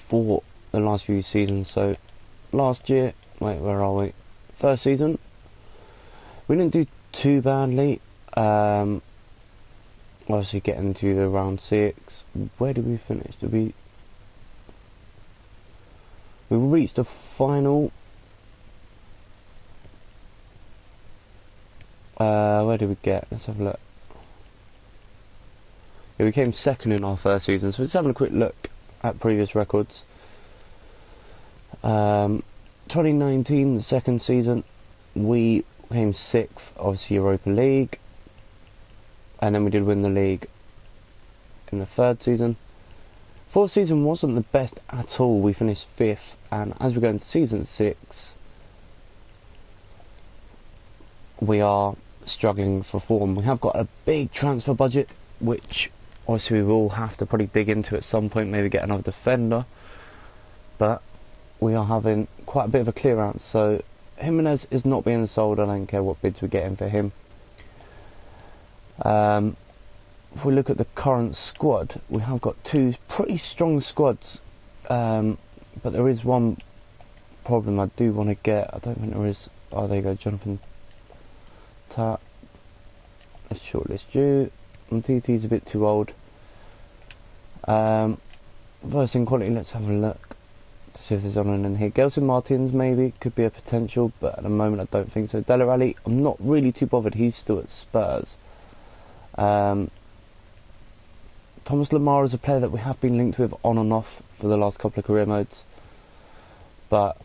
for the last few seasons. So last year, wait, where are we? First season, we didn't do too badly. Obviously getting to the round 6. Where did we finish? We reached the final. Where did we get? Let's have a look. Yeah, we came second in our first season, so let's have a quick look at previous records. 2019, the second season, we came 6th, obviously Europa League, and then we did win the league in the third season. Fourth season wasn't the best at all, we finished 5th, and as we go into season 6, we are struggling for form. We have got a big transfer budget, which obviously we will have to probably dig into at some point, maybe get another defender, but we are having quite a bit of a clear out. So Jimenez is not being sold. I don't care what bids we get in for him. If we look at the current squad, we have got 2 pretty strong squads, but there is one problem I do want to get. I don't think there is. Oh, there you go, Jonathan Tart. Let's shortlist you. TT's a bit too old. Versing quality, let's have a look to see if there's anyone in here. Gelson Martins maybe could be a potential, but at the moment I don't think so. Dele Alli, I'm not really too bothered, he's still at Spurs. Thomas Lemar is a player that we have been linked with on and off for the last couple of career modes, but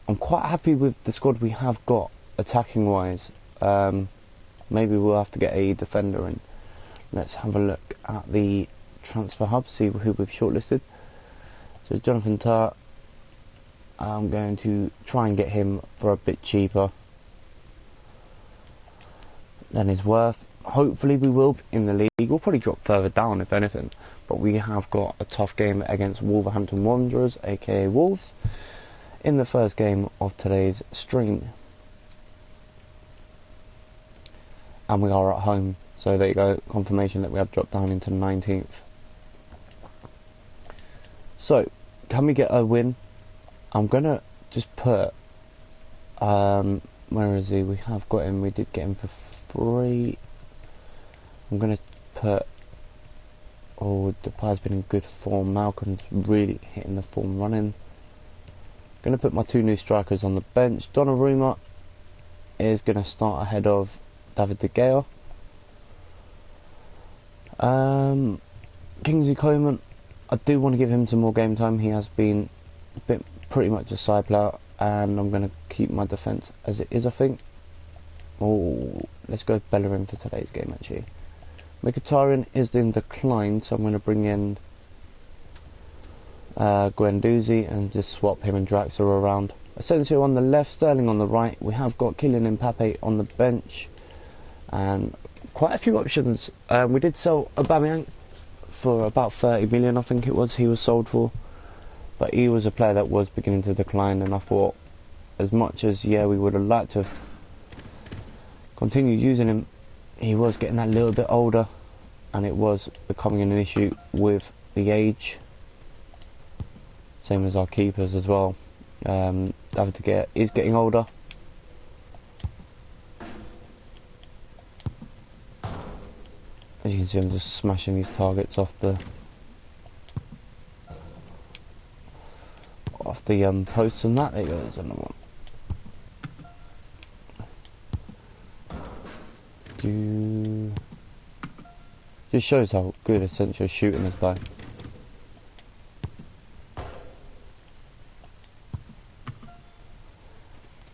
I'm quite happy with the squad we have got attacking wise. Maybe we'll have to get a defender in. Let's have a look at the transfer hub, see who we've shortlisted. So Jonathan Tart, I'm going to try and get him for a bit cheaper than his worth. Hopefully we will in the league. We'll probably drop further down if anything, but we have got a tough game against Wolverhampton Wanderers, aka Wolves, in the first game of today's stream. And we are at home, so there you go, confirmation that we have dropped down into 19th. So, can we get a win? I'm gonna just put, where is he? We have got him, we did get him for free. I'm gonna put, oh, Depay's been in good form, Malcolm's really hitting the form running. Gonna put my 2 new strikers on the bench. Donnarumma is gonna start ahead of David De Gea. Kingsley Coman, I do want to give him some more game time. He has been pretty much a side player, and I'm going to keep my defence as it is, I think. Oh, let's go Bellerin for today's game actually. Mkhitaryan is in decline, so I'm going to bring in Guendouzi and just swap him and Draxler around. Asensio on the left, Sterling on the right. We have got Kylian Mbappe on the bench, and quite a few options. We did sell Aubameyang for about 30 million, I think it was, he was sold for, but he was a player that was beginning to decline, and I thought, as much as, yeah, we would have liked to have continued using him, he was getting that little bit older, and it was becoming an issue with the age. Same as our keepers as well. David De Gea is getting older. As you can see, I'm just smashing these targets off the posts and that. There you go, there's another one. Just shows how good Asensio shooting is though.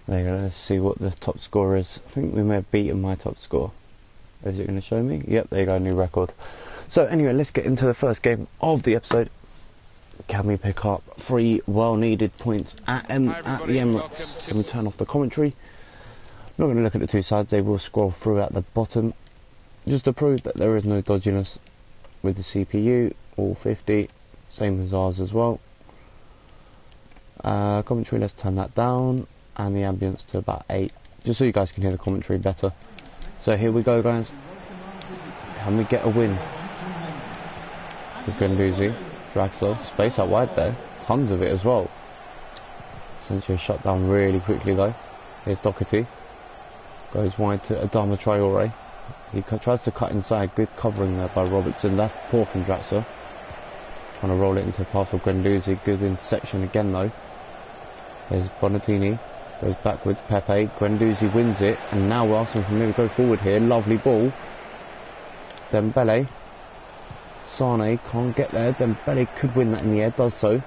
There you go, let's see what the top score is. I think we may have beaten my top score. Is it going to show me? Yep, there you go, new record. So anyway, let's get into the first game of the episode. Can we pick up 3 well-needed points at the Emirates? Can we turn off the commentary? I'm not going to look at the 2 sides, they will scroll through at the bottom, just to prove that there is no dodginess with the CPU. All 50, same as ours as well. Commentary, let's turn that down, and the ambience to about 8, just so you guys can hear the commentary better. So here we go, guys. Can we get a win? He's going to lose it. Draxler, space out wide there. tons of it as well. Essentially shut down really quickly though. Here's Doherty. Goes wide to Adama Traore. He tries to cut inside. Good covering there by Robertson. That's poor from Draxler. Trying to roll it into the path of Guendouzi. Good interception again though. There's Bonatini. Goes backwards. Pepe. Guendouzi wins it. And now Arsenal can maybe go forward here. Lovely ball. Dembele. Sane can't get there. Dembele could win that in the air. Does so.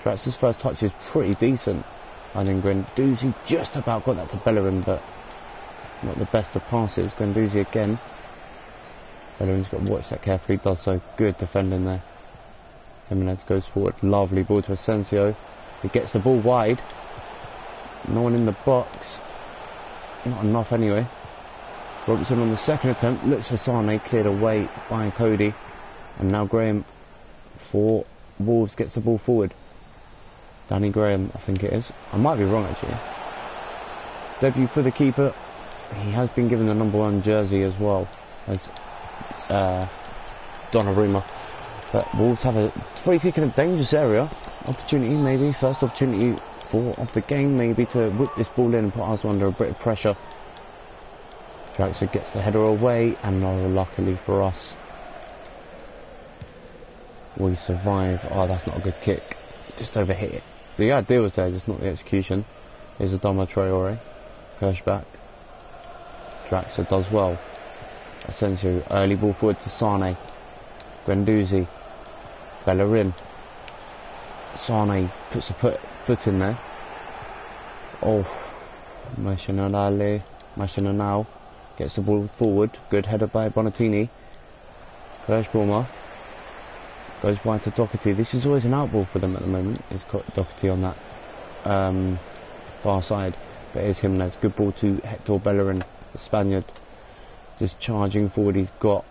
Draxler's first touch is pretty decent. And then Guendouzi just about got that to Bellerin, but not the best of passes. Guendouzi again. Bellerin's got to watch that carefully. Does so. Good defending there. Jimenez goes forward. Lovely ball to Asensio. He gets the ball wide. No one in the box. Not enough anyway. Robertson on the second attempt. Looks for Sane. Cleared away by Cody. And now Graham for Wolves gets the ball forward. Danny Graham, I think it is. I might be wrong actually. Debut for the keeper. He has been given the number 1 jersey as well as Donnarumma. But Wolves have a free kick in a dangerous area. Opportunity maybe, first opportunity of the game maybe to whip this ball in and put Arsenal under a bit of pressure. Draxler gets the header away and luckily for us we survive. Oh, that's not a good kick. Just overhit it. The idea was there, just not the execution. Here's Adama Traore. Kirschback. Draxler does well. Asensio, early ball forward to Sane. Guendouzi. Bellerin. Sane puts a foot in there. Oh, Machinanal gets the ball forward. Good header by Bonatini. Kirschbaumer goes wide to Doherty. This is always an outball for them at the moment. It's got Doherty on that far side. But here's Jimenez. Good ball to Hector Bellerin, the Spaniard. Just charging forward. He's got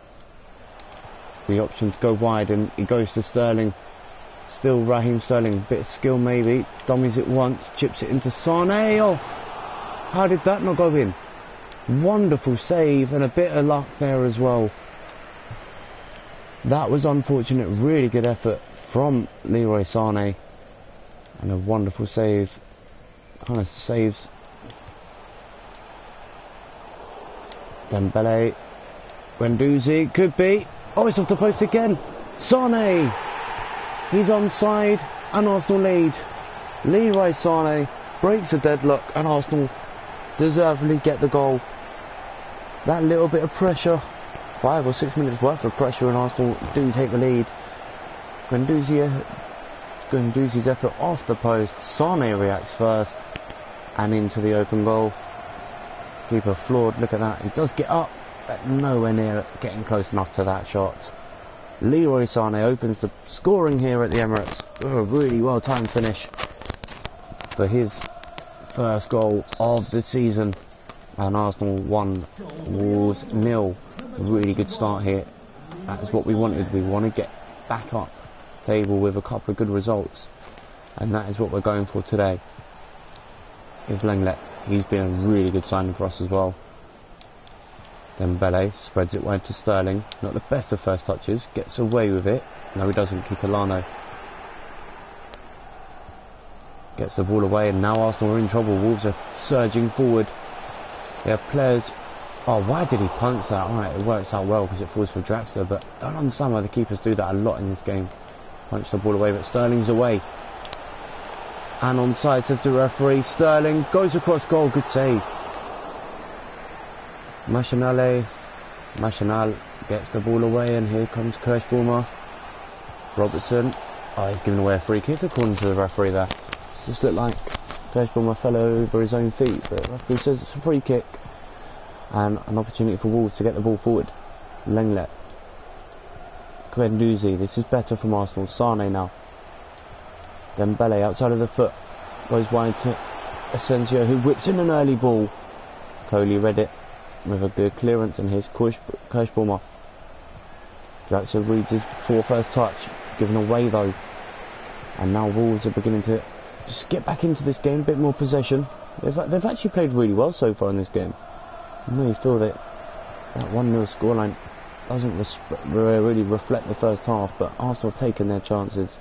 the option to go wide and he goes to Sterling. Still Raheem Sterling. Bit of skill maybe. Dummies it once. Chips it into Sane. Oh, how did that not go in? Wonderful save and a bit of luck there as well. That was unfortunate. Really good effort from Leroy Sane and a wonderful save. Kind of saves Dembele. Guendouzi could be. Oh, it's off the post again. Sane. He's onside and Arsenal lead. Leroy Sane breaks a deadlock and Arsenal deservedly get the goal. That little bit of pressure, 5 or 6 minutes worth of pressure, and Arsenal do take the lead. Guendouzi's effort off the post. Sane reacts first and into the open goal. Keeper floored. Look at that. He does get up, but nowhere near getting close enough to that shot. Leroy Sane opens the scoring here at the Emirates. A really well timed finish for his first goal of the season. And Arsenal 1, Wolves 0. Really good start here. That is what we wanted. We want to get back up table with a couple of good results, and that is what we're going for today. Here's Lenglet. He's been a really good signing for us as well. Dembele spreads it wide to Sterling. Not the best of first touches. Gets away with it. No, he doesn't. Kitolano gets the ball away, and now Arsenal are in trouble. Wolves are surging forward. They have players. Oh, why did he punch that? Alright, it works out well because it falls for Draxler, but I don't understand why the keepers do that a lot in this game. Punch the ball away, but Sterling's away. And onside, says the referee. Sterling goes across goal. Good save. Machinal gets the ball away, and here comes Kirschbaumer. Robertson. Oh, he's giving away a free kick according to the referee there. Just looked like Kirschbaumer fell over his own feet, but the referee says it's a free kick. And an opportunity for Wolves to get the ball forward. Lenglet. Guendouzi. This is better from Arsenal. Sane now. Dembele outside of the foot. Goes wide to Asensio, who whips in an early ball. Coley read it with a good clearance, and here's Kirschbaumer. Draxler reads his poor first touch. Given away though. And now Wolves are beginning to just get back into this game. A bit more possession. They've actually played really well so far in this game. I really feel that 1-0 scoreline doesn't really reflect the first half, but Arsenal have taken their chances.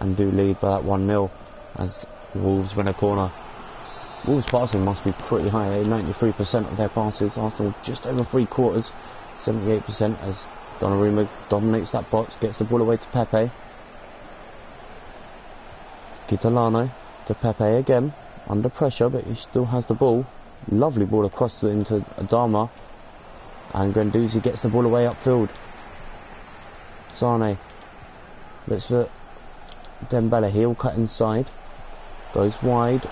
and do lead by that 1-0 as Wolves win a corner. Wolves passing must be pretty high, 93% of their passes. Arsenal just over 3/4, 78%, as Donnarumma dominates that box, gets the ball away to Pepe. Kitolano to Pepe again, under pressure, but he still has the ball. Lovely ball across into Adama, and Guendouzi gets the ball away upfield. Sane looks for Dembele, he'll cut inside, goes wide.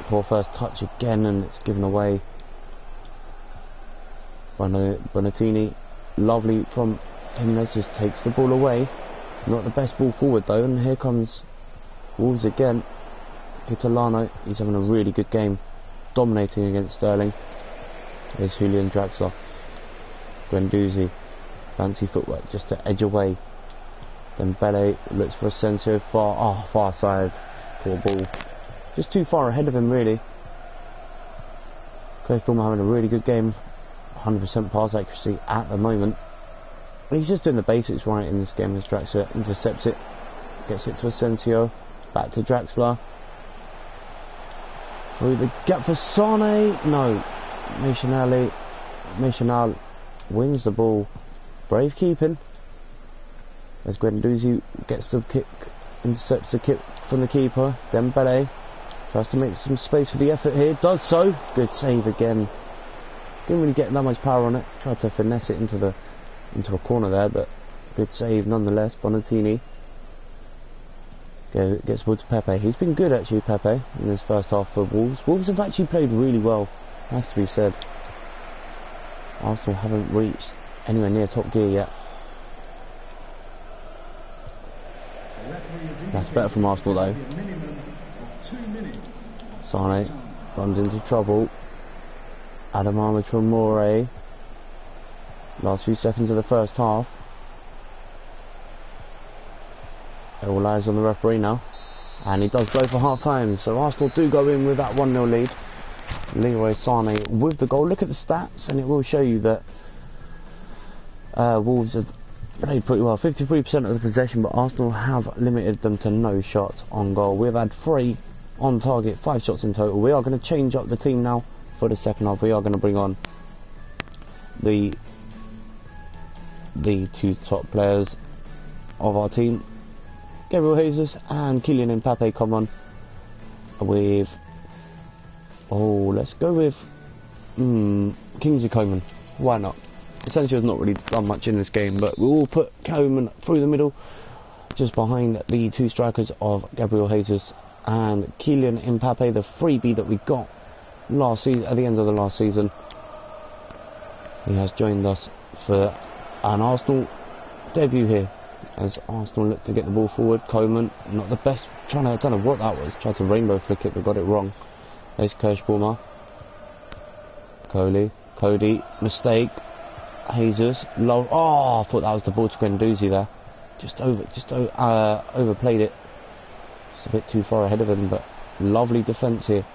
Poor first touch again, and it's given away. Bonatini, lovely from Jimenez, just takes the ball away. Not the best ball forward though, and here comes Wolves again. Kitolano, he's having a really good game, dominating against Sterling. There's Julian Draxler. Guendouzi, fancy footwork just to edge away. Dembele looks for Asensio, far side, poor ball. Just too far ahead of him really. Craig Palmer having a really good game, 100% pass accuracy at the moment. He's just doing the basics right in this game as Draxler intercepts it, gets it to Asensio, back to Draxler. Through the gap for Sane, no. Mishanal wins the ball. Brave keeping. As Guendouzi gets the kick, intercepts the kick from the keeper. Dembele tries to make some space for the effort here, does so. Good save again. Didn't really get that much power on it. Tried to finesse it into a corner there, but good save nonetheless. Bonatini gets the ball to Pepe. He's been good actually, Pepe, in this first half for Wolves. Wolves have actually played really well, has to be said. Arsenal haven't reached anywhere near top gear yet. That's better from Arsenal though. Sane runs into trouble. Adama Traore. Last few seconds of the first half. All eyes on the referee now, and he does go for half time, so Arsenal do go in with that 1-0 lead. Leroy Sane with the goal. Look at the stats and it will show you that Wolves have played pretty well, 53% of the possession, but Arsenal have limited them to no shots on goal. We've had 3 on target, 5 shots in total. We are going to change up the team now for the second half. We are going to bring on the 2 top players of our team. Gabriel Jesus and Kylian Mbappe come on with, let's go with Kingsley Coman. Why not? Asensio's not really done much in this game, but we will put Coman through the middle, just behind the 2 strikers of Gabriel Jesus and Kylian Mbappe, the freebie that we got last season, at the end of the last season. He has joined us for an Arsenal debut here, as Arsenal look to get the ball forward. Coman, not the best, I don't know what that was, tried to rainbow flick it but got it wrong. There's Kirschbaumer. Cody, mistake. Jesus, low. I thought that was the ball to Guendouzi there. Just overplayed it. It's a bit too far ahead of him, but lovely defence here.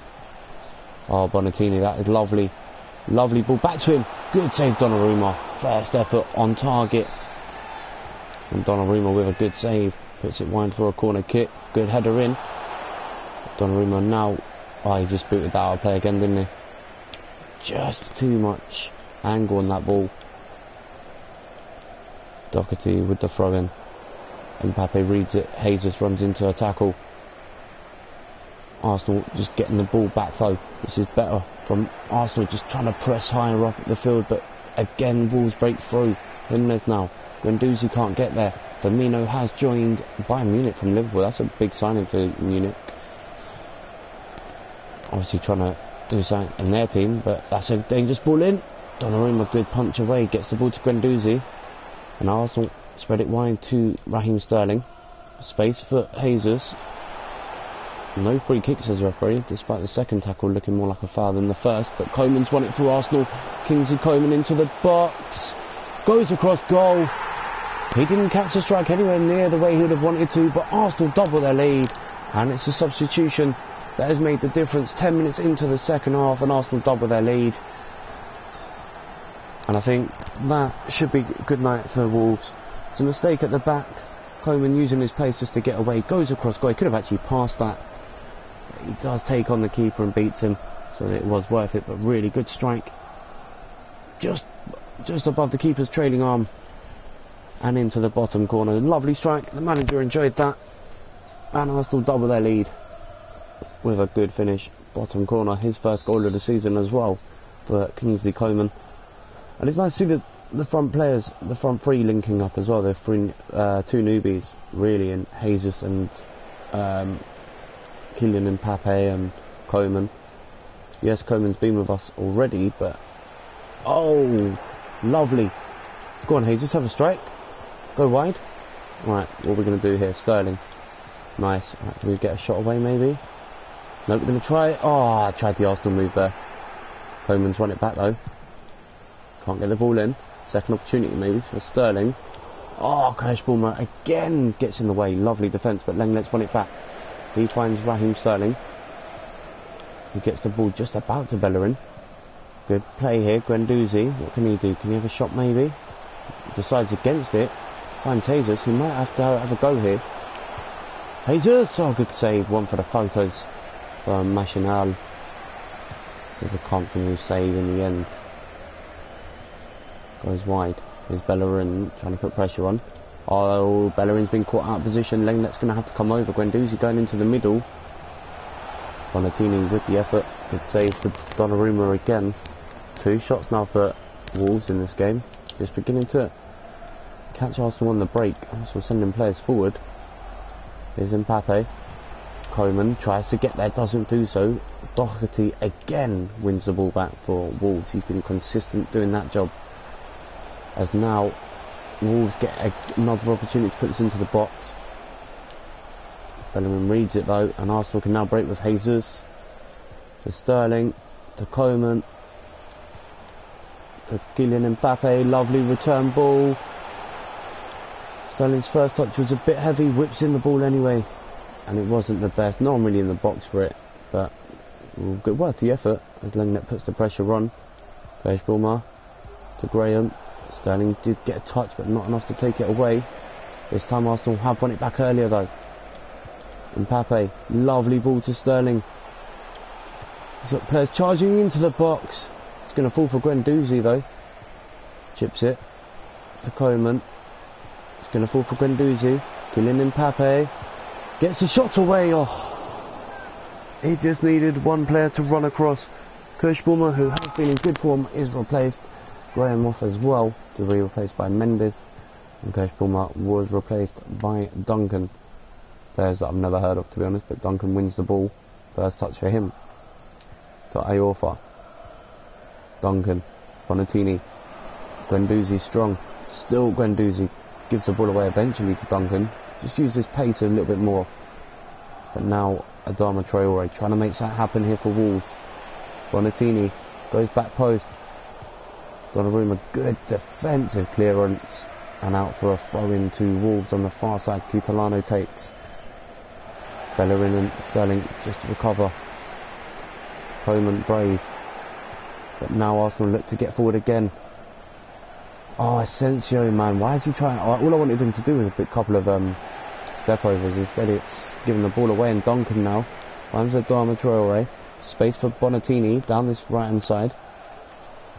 Bonatini, that is lovely. Lovely ball back to him. Good save, Donnarumma. First effort on target. And Donnarumma with a good save. Puts it wide for a corner kick. Good header in. Donnarumma now. He just booted that out of play again, didn't he? Just too much angle on that ball. Doherty with the throw in. Mbappe reads it. Jesus runs into a tackle. Arsenal just getting the ball back though. This is better from Arsenal, just trying to press higher up the field, but again Wolves break through. Jimenez now. Guendouzi can't get there. Firmino has joined Bayern Munich from Liverpool. That's a big signing for Munich. Obviously trying to do something in their team, but that's a dangerous ball in. Donnarumma, good punch away, gets the ball to Guendouzi, and Arsenal spread it wide to Raheem Sterling. Space for Jesus. No free kicks, says the referee, despite the second tackle looking more like a foul than the first, but Coman's won it for Arsenal. Kingsley Coman into the box, goes across goal. He didn't catch the strike anywhere near the way he would have wanted to, but Arsenal double their lead, and it's a substitution that has made the difference. 10 minutes into the second half and Arsenal double their lead, and I think that should be a good night for Wolves. It's a mistake at the back Coleman using his pace just to get away, goes across goal. He could have actually passed that. He does take on the keeper and beats him, so it was worth it. But really good strike, just above the keeper's trailing arm and into the bottom corner. Lovely strike. The manager enjoyed that, and Arsenal double their lead with a good finish. Bottom corner, his first goal of the season as well for Kingsley Coman. And it's nice to see the front players, the front three linking up as well. They're two newbies really, in Jesus and Kylian Mbappe and Coman. Yes, Coman's been with us already, but oh, lovely. Go on, Jesus, have a strike. Go wide. Right, what are we going to do here? Sterling. Nice. Right, can we get a shot away maybe? No, we're going to try. Oh, I tried the Arsenal move there. Coman's won it back though. Can't get the ball in. Second opportunity maybe for Sterling. Oh, Kirschbaumer again gets in the way. Lovely defence, but Lenglet's won it back. He finds Raheem Sterling. He gets the ball just about to Bellerin. Good play here. Guendouzi. What can he do? Can he have a shot maybe? Decides against it. Finds Jesus. He might have to have a go here. Jesus! Oh, good save. One for the photos from Machinal. With a comfortable save in the end. Goes wide. Here's Bellerin trying to put pressure on. Oh, Bellerin's been caught out of position. Lenglet's going to have to come over. Guendouzi going into the middle. Bonatini with the effort. Good save for Donnarumma again. 2 shots now for Wolves in this game. Just beginning to catch Arsenal on the break. Arsenal sending players forward. Here's Mbappe. Coleman tries to get there, doesn't do so. Doherty again wins the ball back for Wolves. He's been consistent doing that job. As now Wolves get another opportunity to put this into the box. Bellingham reads it though, and Arsenal can now break with Jesus. To Sterling, to Coleman, to Kylian Mbappe. Lovely return ball. Sterling's first touch was a bit heavy, whips in the ball anyway, and it wasn't the best. No one really in the box for it, but good, worth the effort as Lenglet puts the pressure on. Kirschbaumer to Graham. Sterling did get a touch, but not enough to take it away. This time Arsenal have won it back earlier though. Mbappe, lovely ball to Sterling. He's got players charging into the box. It's going to fall for Guendouzi though. Chips it to Coleman. It's going to fall for Guendouzi. Kylian Mbappe gets the shot away. Oh, he just needed one player to run across. Kirschbaumer, who has been in good form, is replaced. Graham off as well to be replaced by Mendes, and Kirschbaumer was replaced by Duncan. Players that I've never heard of, to be honest, but Duncan wins the ball. First touch for him. To Ayorfa. Duncan. Bonatini. Guendouzi strong. Still Guendouzi gives the ball away eventually to Duncan. Just use his pace a little bit more. But now Adama Traore trying to make that happen here for Wolves. Bonatini goes back post. Donnarumma, good defensive clearance, and out for a throw in to Wolves on the far side. Cutilano takes. Bellerin and Sterling just to recover. Coleman brave, but now Arsenal look to get forward again. Oh, Asensio, man, why is he trying? All I wanted him to do was a big couple of step overs. Instead it's giving the ball away, and Duncan now finds Adama Traore. Space for Bonatini down this right hand side.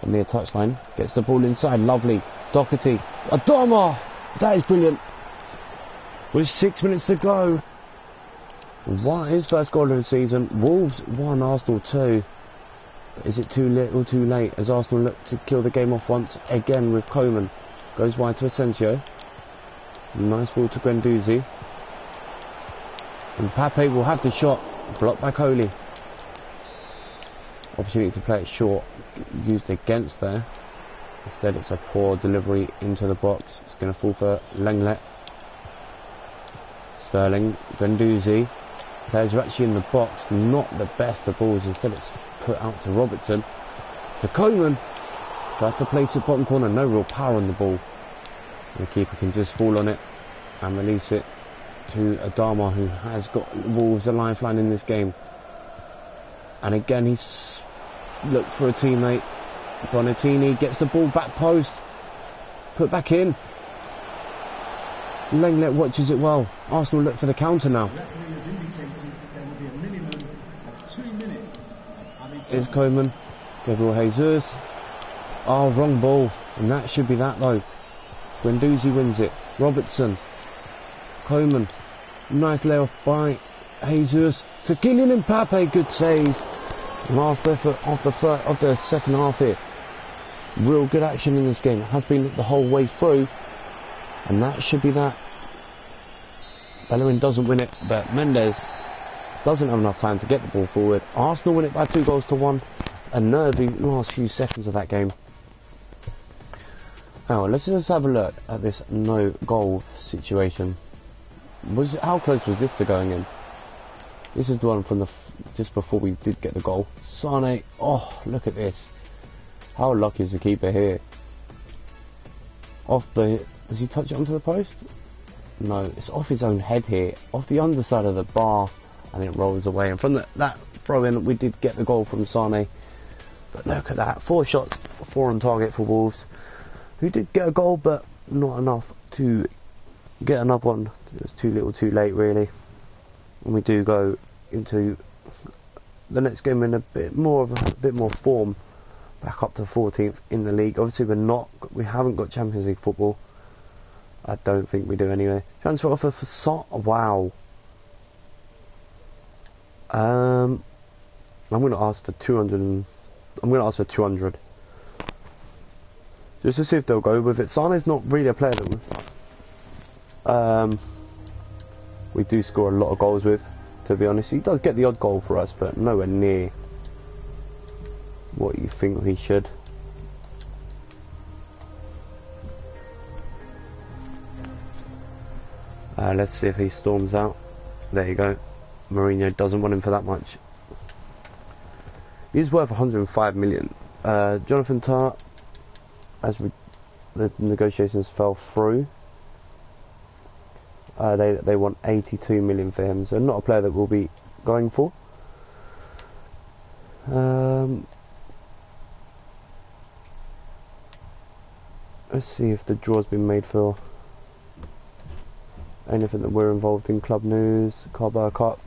From near touchline, gets the ball inside, lovely. Doherty, Adama, that is brilliant. With 6 minutes to go. What his first goal of the season. Wolves 1, Arsenal 2. But is it too little, too late? As Arsenal look to kill the game off once again with Coleman. Goes wide to Asensio. Nice ball to Guendouzi. And Mbappe will have the shot. Blocked by Coley. Opportunity to play it short, used against there. Instead it's a poor delivery into the box. It's going to fall for Lenglet. Sterling, Guendouzi. Players are actually in the box, not the best of balls. Instead it's put out to Robertson. To Coleman. Tries to place it bottom corner, no real power on the ball. And the keeper can just fall on it and release it to Adama, who has got Wolves a lifeline in this game. And again he's looked for a teammate. Bonatini gets the ball back post. Put back in. Lenglet watches it well. Arsenal look for the counter now. Here's Koeman. Gabriel Jesus. Oh, wrong ball. And that should be that though. Guendouzi wins it. Robertson. Koeman. Nice layoff by Jesus. To Kylian Mbappe. Good save. Last effort of the second half here. Real good action in this game. It has been the whole way through. And that should be that. Bellerin doesn't win it, but Mendes doesn't have enough time to get the ball forward. Arsenal win it by 2-1. A nervy last few seconds of that game. Now let's just have a look at this no goal situation. How close was this to going in? This is the one from just before we did get the goal. Sane. Oh, look at this. How lucky is the keeper here? Does he touch it onto the post? No, it's off his own head here, off the underside of the bar, and it rolls away. And from that throw in, we did get the goal from Sane. But look at that, 4 shots, 4 on target for Wolves, who did get a goal, but not enough to get another one. It was too little, too late, really. And we do go into the next game in a bit more form, back up to 14th in the league. Obviously, we haven't got Champions League football. I don't think we do anyway. Transfer offer for wow. I'm going to ask for 200. I'm going to ask for 200. Just to see if they'll go with it. Sane's not really a player that we do score a lot of goals with, to be honest. He does get the odd goal for us, but nowhere near what you think he should. Let's see if he storms out. There you go. Mourinho doesn't want him for that much. He's worth 105 million. Jonathan Tah, as the negotiations fell through, they want 82 million for him. So not a player that we'll be going for. Let's see if the draw's been made for anything that we're involved in. Club news, Carabao Cup.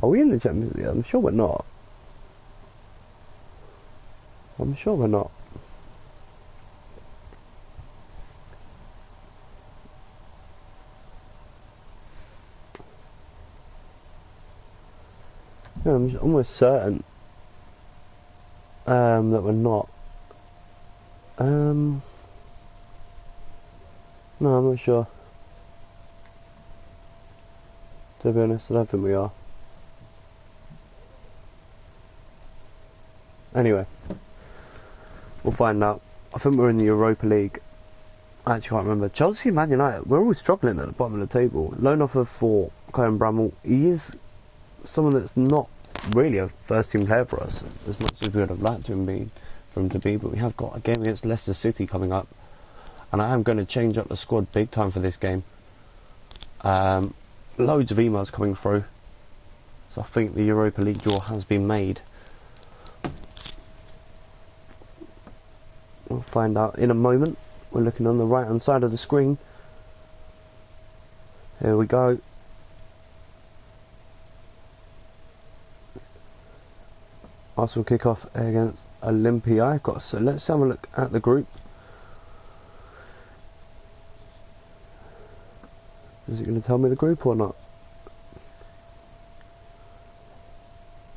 Are we in the Champions League? I'm sure we're not. I'm sure we're not. Yeah, I'm almost certain that we're not. No, I'm not sure. To be honest, I don't think we are. Anyway, we'll find out. I think we're in the Europa League. I actually can't remember. Chelsea, Man United, we're always struggling at the bottom of the table. Loan offer for Kyle Bramall. He is someone that's not really a first team player for us, as much as we would have liked to be, but we have got a game against Leicester City coming up. And I am going to change up the squad big time for this game. Loads of emails coming through. So I think the Europa League draw has been made. We'll find out in a moment. We're looking on the right hand side of the screen. Here we go. Arsenal kick off against Olympiacos. So let's have a look at the group. Is it going to tell me the group or not?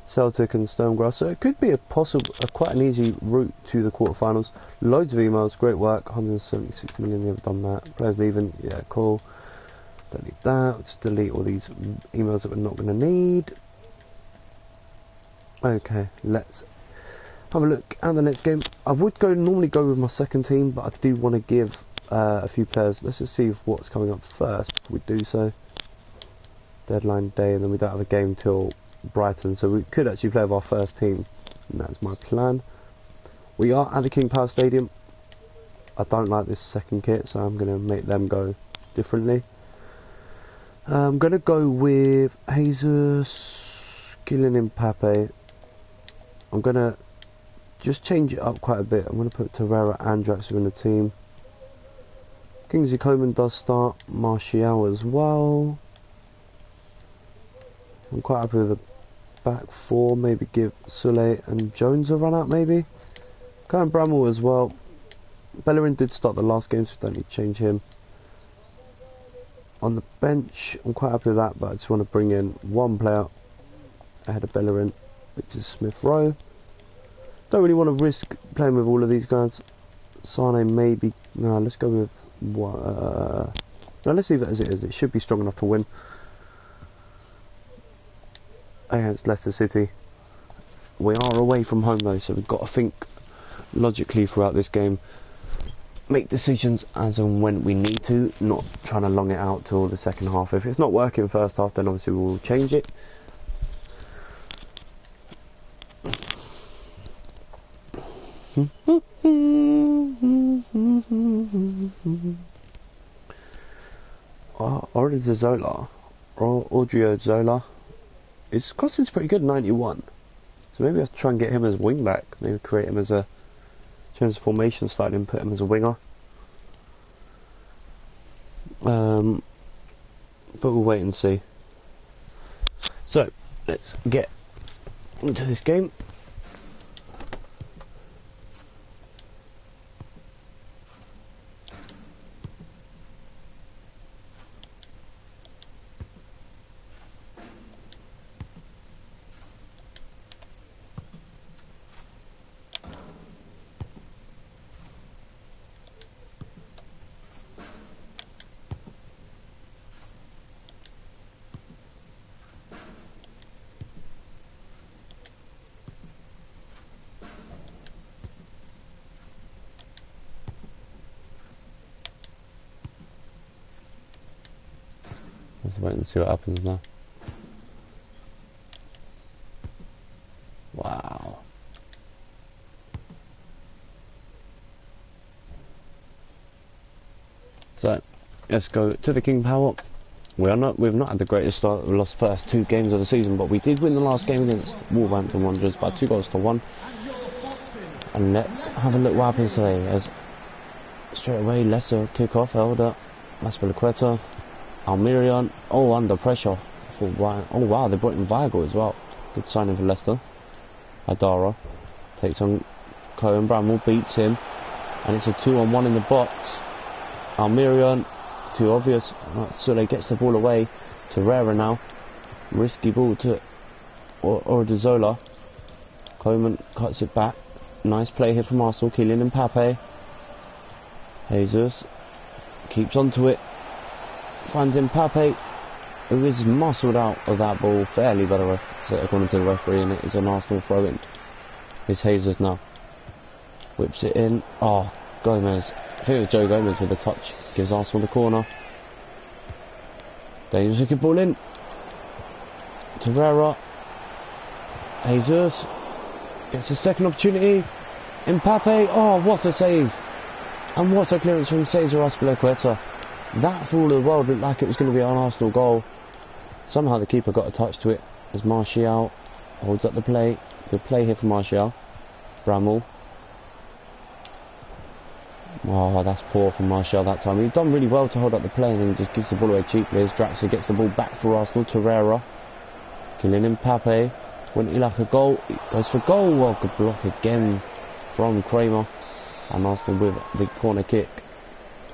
Celtic and Stonegrass. So it could be quite an easy route to the quarterfinals. Loads of emails, great work. 176 million, you've done that. Players leaving, yeah, cool. Delete that. Let's delete all these emails that we're not going to need. Okay, let's have a look at the next game. I would normally go with my second team, but I do want to give a few players. Let's just see what's coming up first before we do so. Deadline day, and then we don't have a game till Brighton, so we could actually play with our first team, and that's my plan. We are at the King Power Stadium. I don't like this second kit, so I'm going to make them go differently. I'm going to go with Jesus, Kylian Mbappe. I'm going to just change it up quite a bit. I'm going to put Torreira and Draxler in the team. Kingsley Coman does start, Martial as well. I'm quite happy with the back four, maybe give Sule and Jones a run out maybe. Kyle Bramall as well. Bellerin did start the last game, so don't need to change him. On the bench, I'm quite happy with that, but I just want to bring in one player ahead of Bellerin, which is Smith Rowe. Don't really want to risk playing with all of these guys. Sane maybe, no, let's go with no, let's leave it as it is. It should be strong enough to win against Leicester City. We are away from home though, so we've got to think logically throughout this game, make decisions as and when we need to, not trying to long it out till the second half. If it's not working first half, then obviously we'll change it. Orlando Zola, or Audrio Zola, his costing's pretty good, 91. So maybe I have to try and get him as wing back. Maybe create him as a change the formation slightly and put him as a winger. But we'll wait and see. So let's get into this game. Let's wait and see what happens now. Wow. So let's go to the King Power. We've not had the greatest start. We lost the first two games of the season, but we did win the last game against Wolverhampton Wanderers by 2-1. And let's have a look what happens today. As straight away Leicester kick off, Elder, Masperliqueta, Almirion, all under pressure. Oh wow, they brought in Weigl as well. Good signing for Leicester. Adara takes on Cohen, Bramall beats him, and it's a 2-on-1 in the box. Almirion, too obvious. Sule gets the ball away. Torreira now, risky ball to Ordezola. Coleman cuts it back. Nice play here from Arsenal. Kylian Mbappe. Jesus keeps onto it. Finds Mbappe, who is muscled out of that ball fairly, by the way, according to the referee, and it is an Arsenal throw in. It's Jesus now. Whips it in. Oh, Gomez. I think it was Joe Gomez with a touch. Gives Arsenal the corner. Dangerous looking ball in. Torreira. Jesus gets a second opportunity. Mbappe. Oh, what a save. And what a clearance from Cesar Azpilicueta. That for all of the world looked like it was going to be an Arsenal goal. Somehow the keeper got a touch to it as Martial holds up the play. Good play here from Martial. Bramall. Oh, that's poor from Martial that time. He's done really well to hold up the play and then just gives the ball away cheaply as Draxler gets the ball back for Arsenal. Torreira. Kylian Mbappe. Wouldn't he like a goal? He goes for goal. Well, good block again from Kramer. And Arsenal with the corner kick.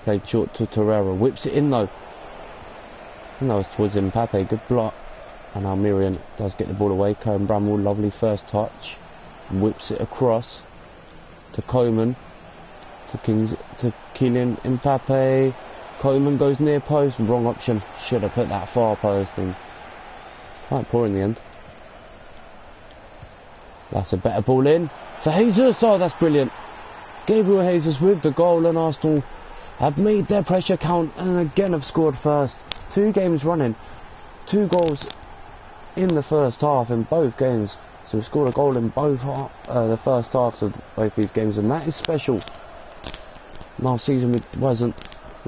Played short to Torreira. Whips it in though. And that was towards Mbappe. Good block. And Almirion does get the ball away. Cohen Bramall, lovely first touch. Whips it across to Coleman. To Kylian Mbappe. Coleman goes near post. Wrong option. Should have put that far post. And quite poor in the end. That's a better ball in for Jesus. Oh, that's brilliant. Gabriel Jesus with the goal, and Arsenal have made their pressure count and again have scored first. 2 games running. 2 goals in the first half in both games. So we scored a goal in both the first halves of both these games, and that is special. Last season we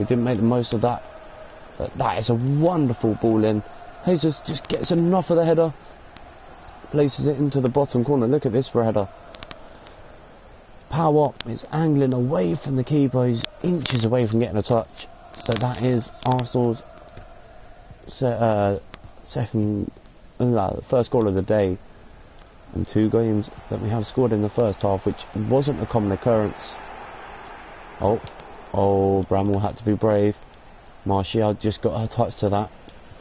didn't make the most of that. But that is a wonderful ball in. Jesus just gets enough of the header. Places it into the bottom corner. Look at this for a header. Power is angling away from the keeper. He's inches away from getting a touch. But that is Arsenal's first goal of the day, and 2 games that we have scored in the first half, which wasn't a common occurrence. Oh, Bramwell had to be brave. Martial just got a touch to that.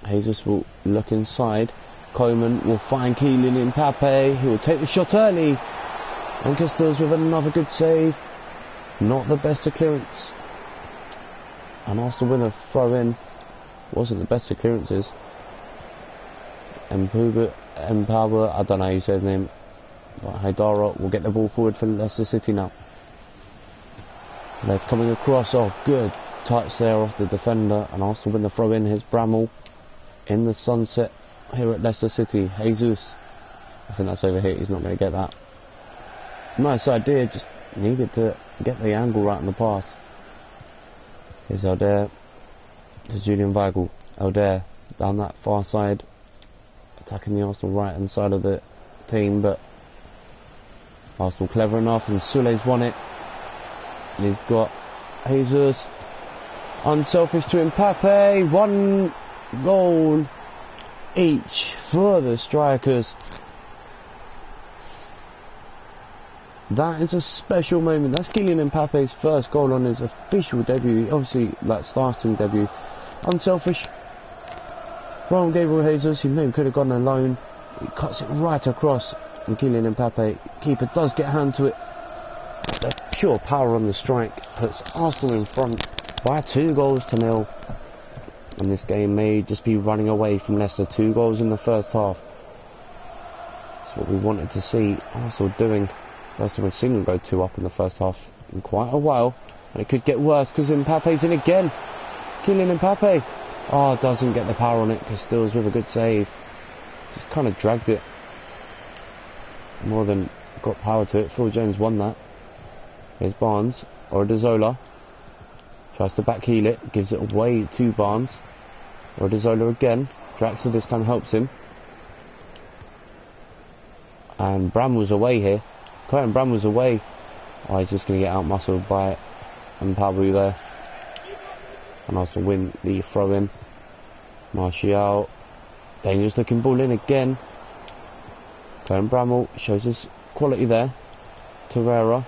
Jesus will look inside. Coleman will find Kylian Mbappe. He will take the shot early. And Castells with another good save. Not the best of clearance. And Arsenal win a throw in. Wasn't the best of clearances. Mbappe, I don't know how you say his name. But Haidara will get the ball forward for Leicester City now. They're coming across. Oh, good touch there off the defender. And Arsenal win the throw in. Here's Bramwell in the sunset here at Leicester City. Jesus. I think that's over here. He's not going to get that. Nice idea. Just needed to get the angle right in the pass. Here's Elder to Julian Weigl. Elder down that far side, attacking the Arsenal right hand side of the team, but Arsenal clever enough, and Sule's won it. And he's got Jesus, unselfish to Mbappe. 1 goal each for the strikers. That is a special moment. That's Kylian Mbappe's first goal on his official debut. Obviously, like starting debut. Unselfish. Ron Gabriel Jesus, he maybe could have gone alone. He cuts it right across. And Kylian Mbappe, keeper, does get a hand to it. The pure power on the strike puts Arsenal in front by 2-0. And this game may just be running away from Leicester. 2 goals in the first half. That's what we wanted to see Arsenal doing. First time we've seen them go 2 up in the first half in quite a while, and it could get worse because Mbappe's in again. Kylian Mbappe, doesn't get the power on it. Castells with a good save, just kind of dragged it more than got power to it. Phil Jones won that. Here's Barnes, Odriozola tries to backheel it, gives it away to Barnes. Odriozola again. Draxler this time helps him, and Bramwell's away here. Curtin Bramwell's away. He's just going to get out-muscled by Mpabu there. And Arsenal win the throw-in. Martial. Dangerous looking ball in again. Curtin Bramwell shows his quality there. Torreira.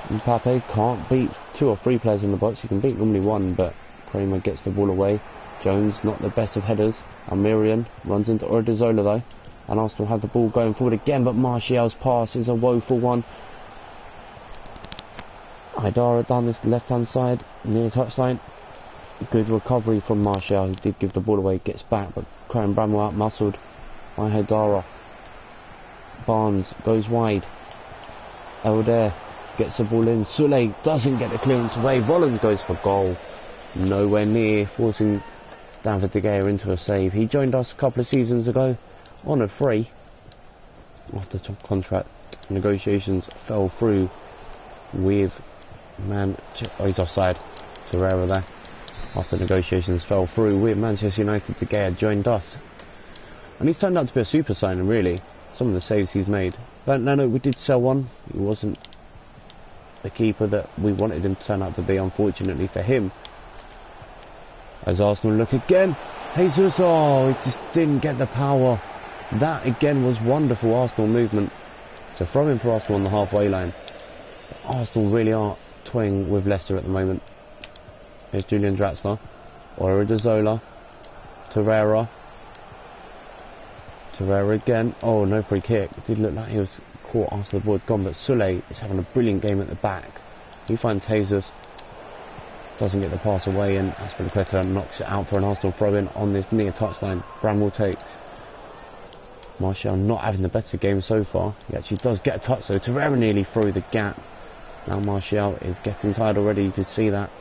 Mbappe can't beat 2 or 3 players in the box. You can beat normally 1, but Kramer gets the ball away. Jones, not the best of headers. Almirian runs into Odriozola though. And Arsenal have the ball going forward again, but Martial's pass is a woeful one. Haidara down this left-hand side, near touchline. Good recovery from Martial. He did give the ball away, gets back, but Curran Bramwell out-muscled by Haidara. Barnes goes wide. Elder gets the ball in. Sule doesn't get the clearance away. Rollins goes for goal. Nowhere near, forcing David De Gea into a save. He joined us a couple of seasons ago on a free after top contract negotiations fell through with he's offside. Torreira there. After negotiations fell through with Manchester United, De Gea joined us, and he's turned out to be a super signing really. Some of the saves he's made, but no, we did sell one. He wasn't the keeper that we wanted him to turn out to be, unfortunately for him. As Arsenal look again, Jesus, he just didn't get the power. That again was wonderful Arsenal movement. So throw in for Arsenal on the halfway line. Arsenal really are toying with Leicester at the moment. Here's Julian Draxler, Odriozola, Torreira again. Oh, no free kick. It did look like he was caught after the ball had gone, but Sule is having a brilliant game at the back. He finds Jesus, doesn't get the pass away, and Aspilicueta knocks it out for an Arsenal throw-in on this near touchline. Bramwell takes. Martial not having the better game so far. He actually does get a touch though. Torreira nearly through the gap. Now Martial is getting tired already, you can see that.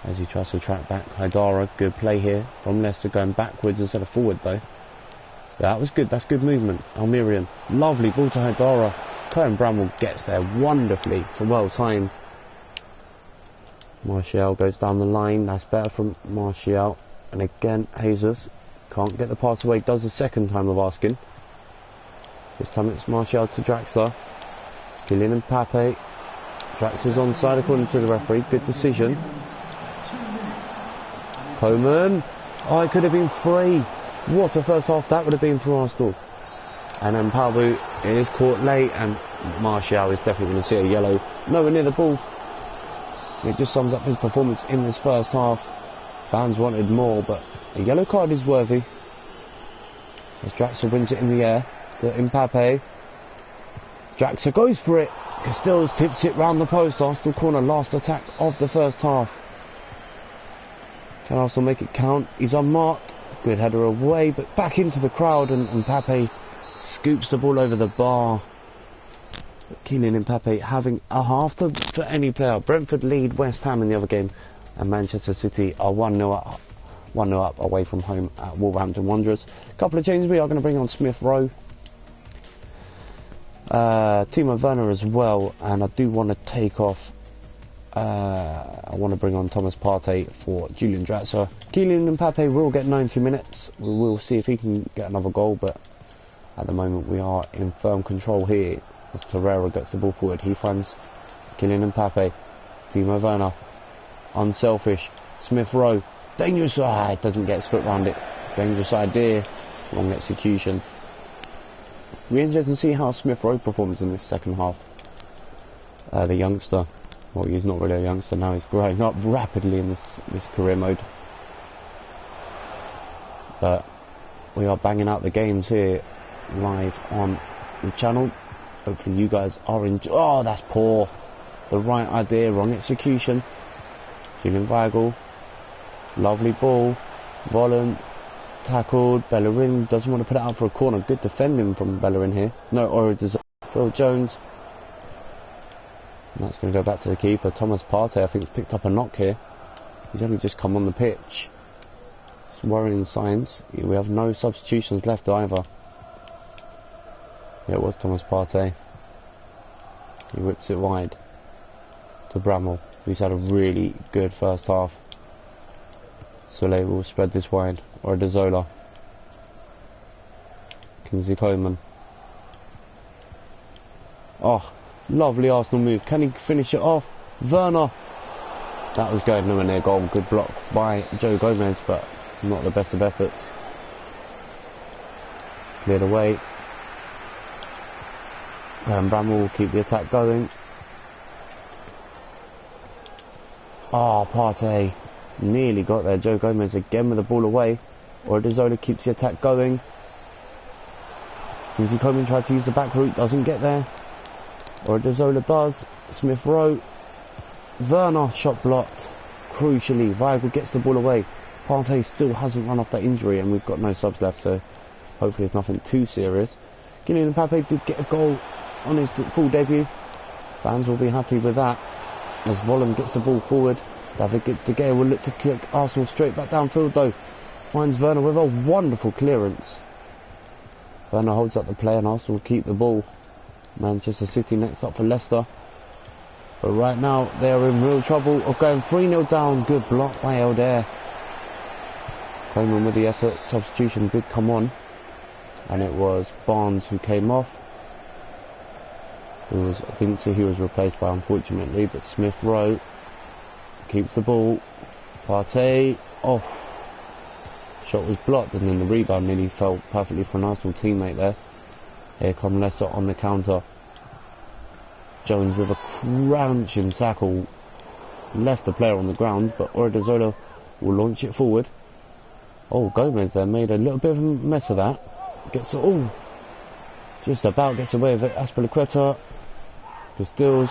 As he tries to track back. Haidara, good play here from Leicester, going backwards instead of forward though. That was good, that's good movement. Almirian, lovely ball to Haidara. Curran Bramwell gets there wonderfully. It's well timed. Martial goes down the line, that's better from Martial. And again, Jesus can't get the pass away, does the second time of asking. This time it's Martial to Draxler. Kylian Mbappe. Draxler's onside according to the referee, good decision. Coman. Oh, it could have been 3. What a first half that would have been for Arsenal. And then Palbu is caught late, and Martial is definitely going to see a yellow. Nowhere near the ball. It just sums up his performance in this first half. Fans wanted more, but a yellow card is worthy. As Draxler wins it in the air to Mbappe. Draxler goes for it. Castells tips it round the post. Arsenal corner, last attack of the first half. Can Arsenal make it count? He's unmarked. Good header away, but back into the crowd, and Mbappe scoops the ball over the bar. Kylian Mbappe having a half for any player. Brentford lead West Ham in the other game, and Manchester City are 1-0 up away from home at Wolverhampton Wanderers. A couple of changes. We are going to bring on Smith Rowe, Timo Werner as well, and I do want to take off. I want to bring on Thomas Partey for Julian Draxler. Kylian Mbappe will get 90 minutes. We will see if he can get another goal, but at the moment we are in firm control here. As Torreira gets the ball forward, he finds Kylian Mbappe. Timo Werner, unselfish. Smith Rowe, dangerous. It doesn't get his foot round it. Dangerous idea, wrong execution. We're interested to see how Smith Rowe performs in this second half. The youngster. Well, he's not really a youngster now, he's growing up rapidly in this career mode. But we are banging out the games here live on the channel. Hopefully you guys are enjoying. Oh, that's poor. The right idea, wrong execution. Julian Weigl. Lovely ball. Volland. Tackled. Bellerin doesn't want to put it out for a corner. Good defending from Bellerin here. No, or does Phil Jones. And that's going to go back to the keeper. Thomas Partey, I think, has picked up a knock here. He's only just come on the pitch. Some worrying signs. We have no substitutions left either. Yeah, it was Thomas Partey. He whips it wide to Bramall, who's had a really good first half. Soleil will spread this wide. Or Dezola. Kingsley Coman. Oh, lovely Arsenal move. Can he finish it off? Werner. That was going nowhere near goal. Good block by Joe Gomez, but not the best of efforts. Cleared away. And Bramall will keep the attack going. Oh, Partey nearly got there. Joe Gomez again with the ball away. Or Dezola keeps the attack going. Kingsley Coman tried to use the back route, doesn't get there. Or Dezola does. Smith Rowe. Werner, shot blocked. Crucially, Weigl gets the ball away. Partey still hasn't run off that injury, and we've got no subs left, so hopefully it's nothing too serious. Kylian Mbappe did get a goal on his full debut. Fans will be happy with that. As Volland gets the ball forward, David De Gea will look to kick Arsenal straight back downfield though. Finds Werner with a wonderful clearance. Werner holds up the play and Arsenal will keep the ball. Manchester City next up for Leicester. But right now they are in real trouble of going 3-0 down. Good block by Elder. Coleman with the effort. Substitution did come on. And it was Barnes who came off. I didn't see who was replaced by, unfortunately, but Smith Rowe keeps the ball. Partey off. Shot was blocked, and then the rebound nearly fell perfectly for an Arsenal teammate there. Here come Leicester on the counter. Jones with a crunching tackle. Left the player on the ground, but Odriozola will launch it forward. Oh, Gomez there made a little bit of a mess of that. Gets it all. Just about gets away with it. Azpilicueta. Castells.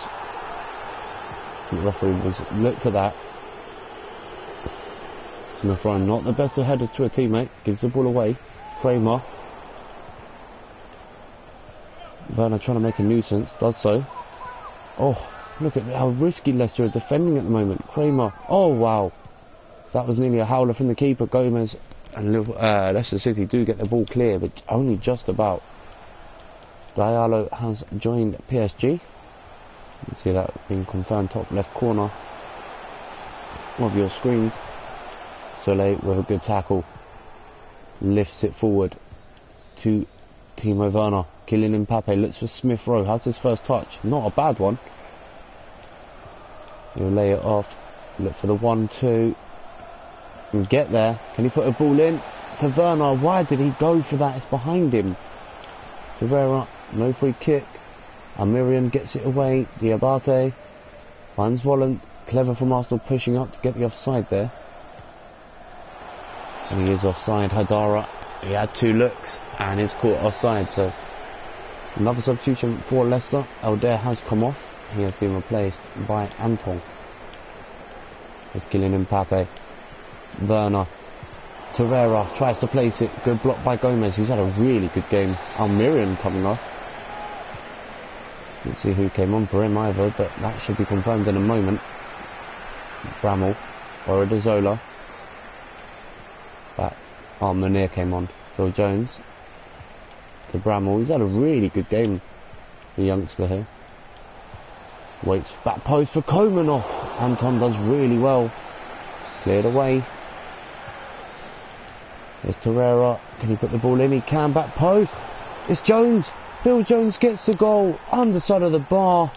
The referee was looked at that. Smith Rowe, not the best of headers to a teammate. Gives the ball away. Kramer. Werner trying to make a nuisance. Does so. Oh, look at how risky Leicester are defending at the moment. Kramer. Oh, wow. That was nearly a howler from the keeper. Gomez and Leicester City do get the ball clear, but only just about. Diallo has joined PSG. You can see that being confirmed top left corner of your screens. Soleil with a good tackle. Lifts it forward to Timo Werner. Kylian Mbappe looks for Smith Rowe. How's his first touch? Not a bad one. He'll lay it off. Look for the 1-2. And get there. Can he put a ball in? To Werner. Why did he go for that? It's behind him. Torreira. No free kick. Almirian gets it away. Diabate finds Volland. Clever from Arsenal pushing up to get the offside there. And he is offside. Hadara. He had 2 looks and is caught offside. So another substitution for Leicester. Alder has come off. He has been replaced by Anton. There's Kylian Mbappe. Werner. Torreira tries to place it. Good block by Gomez. He's had a really good game. Almirian coming off. Let's see who came on for him either, but that should be confirmed in a moment. Bramall. Odriozola. Munir came on. Phil Jones. To Bramall. He's had a really good game, the youngster here. Waits back post for Komenov. Anton does really well. Cleared away. There's Torreira. Can he put the ball in? He can. Back post. It's Jones. Phil Jones gets the goal. Underside of the bar.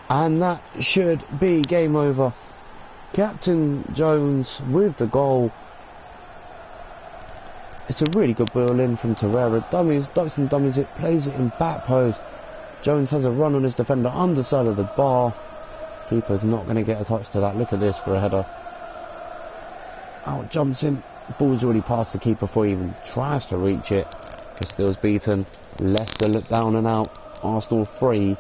And that should be game over. Captain Jones with the goal. It's a really good ball in from Torreira. Ducks and dummies it. Plays it in back post. Jones has a run on his defender. Underside of the bar. Keeper's not going to get a touch to that. Look at this for a header. Out jumps him. Ball's already past the keeper before he even tries to reach it. Castell's beaten. Leicester look down and out. Arsenal 3.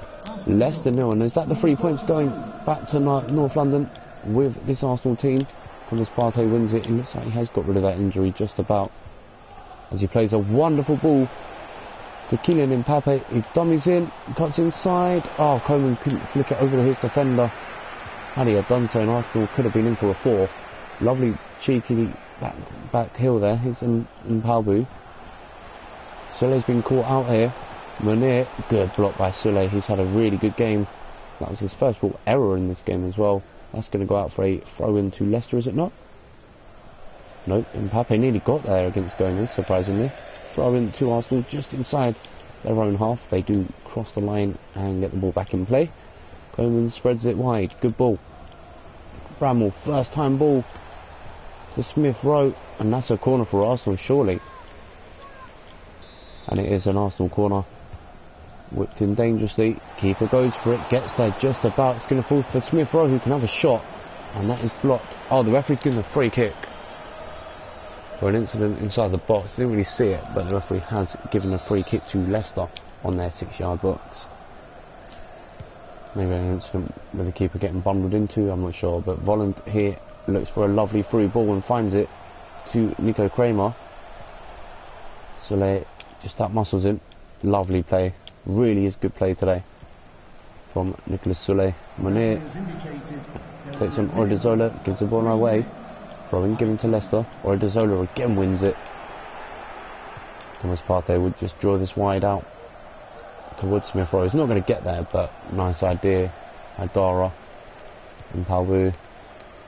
Leicester 0. And is that the 3 points going back to North London with this Arsenal team? Thomas Partey wins it. It looks like he has got rid of that injury just about. As he plays a wonderful ball to Kylian Mbappe. He dummies in. Cuts inside. Oh, Coleman couldn't flick it over to his defender. Had he had done so, and Arsenal could have been in for a 4. Lovely cheeky back heel there. He's in Palbu. Sule's been caught out here. Munir, good block by Sule. He's had a really good game. That was his first full error in this game as well. That's going to go out for a throw in to Leicester, is it not? Nope, Mbappe nearly got there against Gomez, surprisingly. Throw in to Arsenal just inside their own half. They do cross the line and get the ball back in play. Coleman spreads it wide. Good ball. Bramall, first time ball to Smith Rowe. And that's a corner for Arsenal, surely. And it is an Arsenal corner. Whipped in dangerously. Keeper goes for it. Gets there just about. It's going to fall for Smith Rowe, who can have a shot. And that is blocked. Oh, the referee's given a free kick. For an incident inside the box. Didn't really see it, but the referee has given a free kick to Leicester on their 6-yard box. Maybe an incident with the keeper getting bundled into, I'm not sure. But Volland here looks for a lovely through ball and finds it to Nico Kramer. Sule just that muscles in. Lovely play. Really is good play today from Nicolas Sule. Munir takes on Odriozola, gives the ball away. Throwing, given to Leicester. Odriozola again wins it. Thomas Partey would just draw this wide out towards Smith Rowe. He's not going to get there, but nice idea. Hadara and Palbu.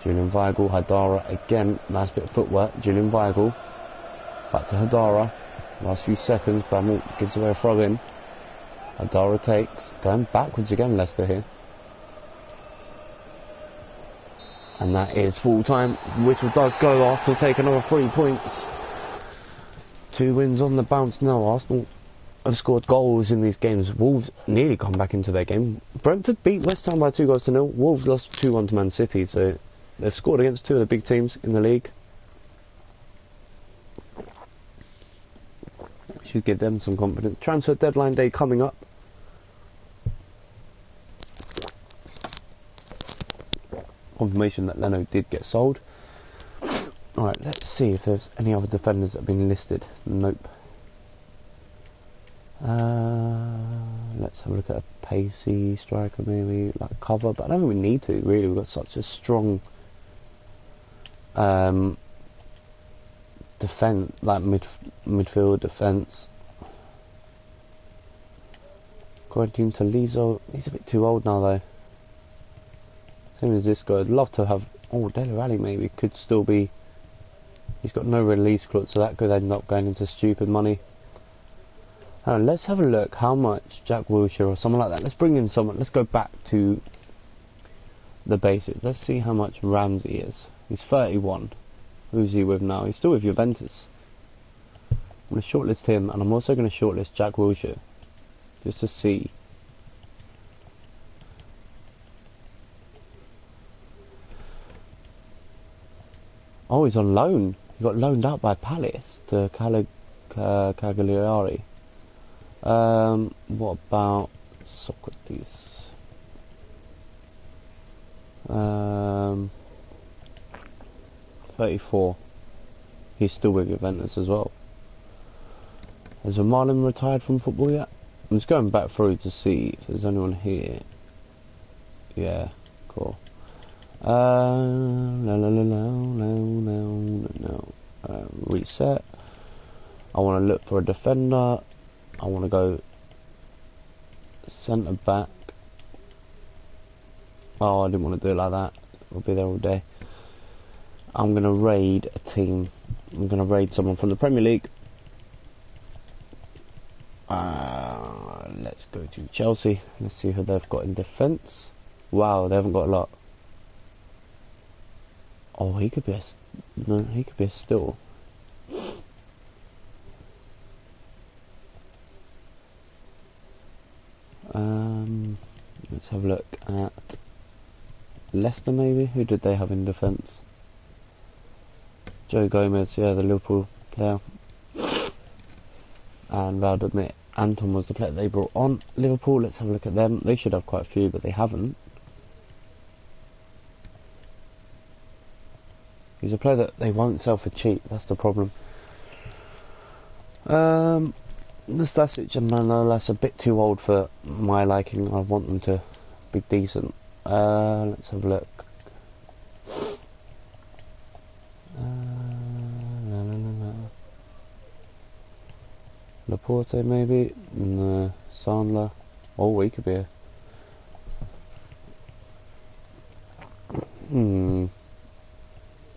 Julian Weigl. Hadara again. Nice bit of footwork. Julian Weigl. Back to Hadara. Last few seconds. Bramall gives away a throw in. Hadara takes. Going backwards again, Leicester here. And that is full time. Whistle does go. Arsenal take another 3 points. 2 wins on the bounce now. Arsenal have scored goals in these games. Wolves nearly come back into their game. Brentford beat West Ham by 2-0. Wolves lost 2-1 to Man City. So they've scored against 2 of the big teams in the league. Should give them some confidence. Transfer deadline day coming up. Confirmation that Leno did get sold. Alright, let's see if there's any other defenders that have been listed. Nope. Let's have a look at a pacey striker, maybe like cover, but I don't think we need to really. We've got such a strong defense, like midfield defense. According to Lizo, he's a bit too old now though. Same as this guy. I'd love to have. Oh, Dele Alli maybe could still be. He's got no release clause, so that could end up going into stupid money. Let's have a look how much Jack Wilshere or someone like that. Let's bring in someone. Let's go back to the basics. Let's see how much Ramsey is. He's 31. Who's he with now? He's still with Juventus. I'm going to shortlist him, and I'm also going to shortlist Jack Wilshere, just to see. Oh, he's on loan. He got loaned out by Palace to Cagliari. What about Socrates? 34. He's still with Juventus as well. Has Marlon retired from football yet? I'm just going back through to see if there's anyone here. Yeah, cool. Reset. I want to look for a defender. I want to go centre back. Oh, I didn't want to do it like that. I'll be there all day. I'm going to raid a team. I'm going to raid someone from the Premier League. Let's go to Chelsea. Let's see who they've got in defence. Wow, they haven't got a lot. Oh, he could be a steal. Let's have a look at Leicester maybe. Who did they have in defence? Joe Gomez, yeah, the Liverpool player. And Valdemir Anton was the player they brought on. Liverpool, let's have a look at them. They should have quite a few, but they haven't. He's a player that they won't sell for cheap, that's the problem. Nastasic and Manolas a bit too old for my liking. I want them to be decent. Let's have a look. Laporte maybe? No. Sandler. Oh, he could be a...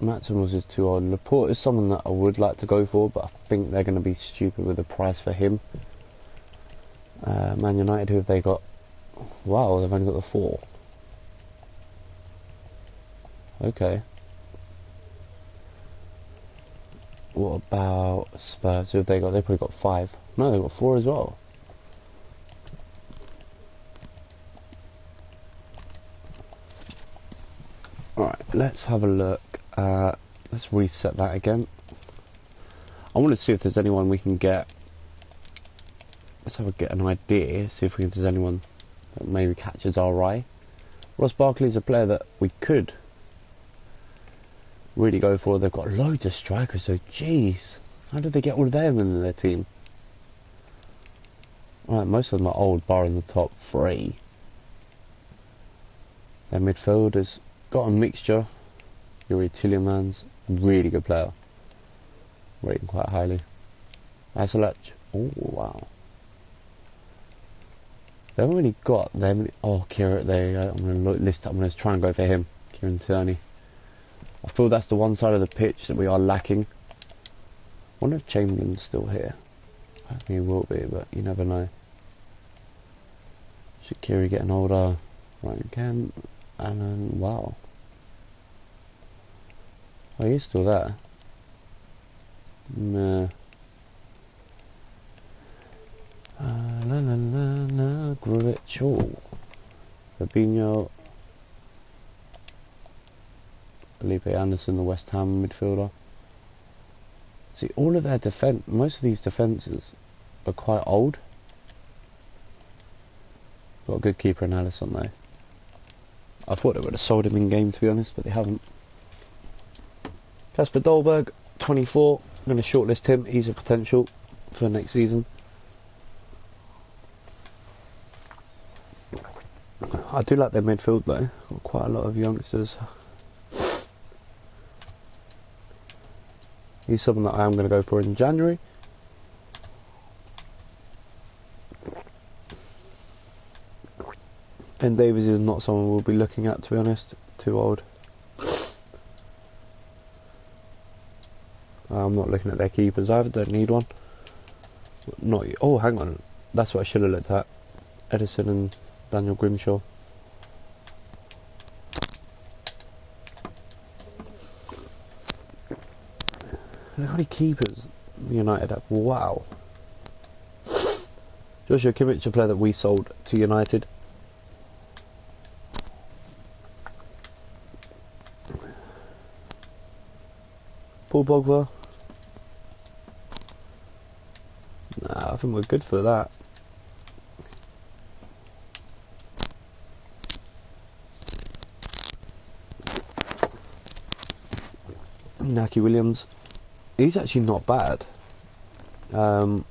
Maximus is too old. Laporte is someone that I would like to go for, but I think they're going to be stupid with the price for him. Man United, who have they got? Wow, they've only got the 4. Okay. What about Spurs? Who have they got? They've probably got 5. No, they've got 4 as well. Alright, let's have a look. Let's reset that again. I want to see if there's anyone we can get. Let's get an idea. See if there's anyone that maybe catches our eye. Ross Barkley's a player that we could really go for. They've got loads of strikers, so jeez, how did they get all of them in their team? Right, most of them are old, barring the top 3. Their midfielders got a mixture. Yuri Tillemans, really good player. Rating quite highly. Isolach, oh wow. They haven't really got them. Oh, Kieran, there you go. I'm going to list. I'm going to try and go for him, Kieran Tierney. I feel that's the one side of the pitch that we are lacking. I wonder if Chamberlain's still here. I think he will be, but you never know. Shaqiri getting older. Ryan Kent. And then, wow. Oh, he's still there. Nah. Grujic. Oh. Fabinho. Felipe Anderson, the West Ham midfielder. See, all of their defence, most of these defences are quite old. Got a good keeper in Alisson though. I thought they would have sold him in game, to be honest, but they haven't. Kasper Dolberg, 24. I'm going to shortlist him. He's a potential for next season. I do like their midfield though. Got quite a lot of youngsters. He's someone that I am going to go for in January. Ben Davies is not someone we'll be looking at, to be honest. Too old. I'm not looking at their keepers either. Don't need one. Not. Oh, hang on. That's what I should have looked at. Edison and Daniel Grimshaw. Look how many keepers United have. Wow. Joshua Kimmich, a player that we sold to United. Paul Pogba. Nah, I think we're good for that. Naki Williams. He's actually not bad. But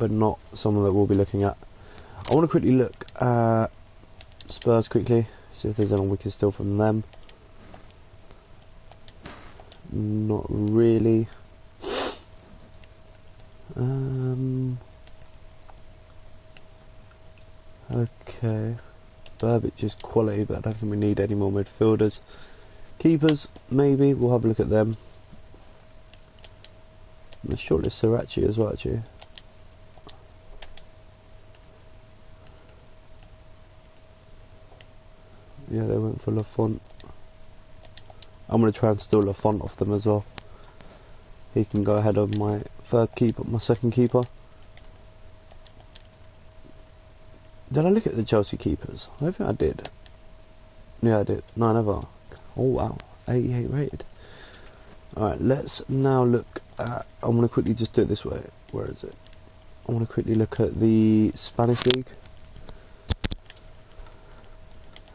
not someone that we'll be looking at. I want to quickly look at Spurs quickly, see if there's anyone we can steal from them. Not really. Okay. Burbage is quality, but I don't think we need any more midfielders. Keepers, maybe, we'll have a look at them. Let's shortlist Sriracha as well, actually. Yeah, they went for Lafont. I'm going to try and steal Lafont off them as well. He can go ahead of my third keeper, my second keeper. Did I look at the Chelsea keepers? I don't think I did. Yeah, I did. No, never. Oh wow, 88 rated. Alright, let's now look at... I'm going to quickly just do it this way. Where is it? I want to quickly look at the Spanish League.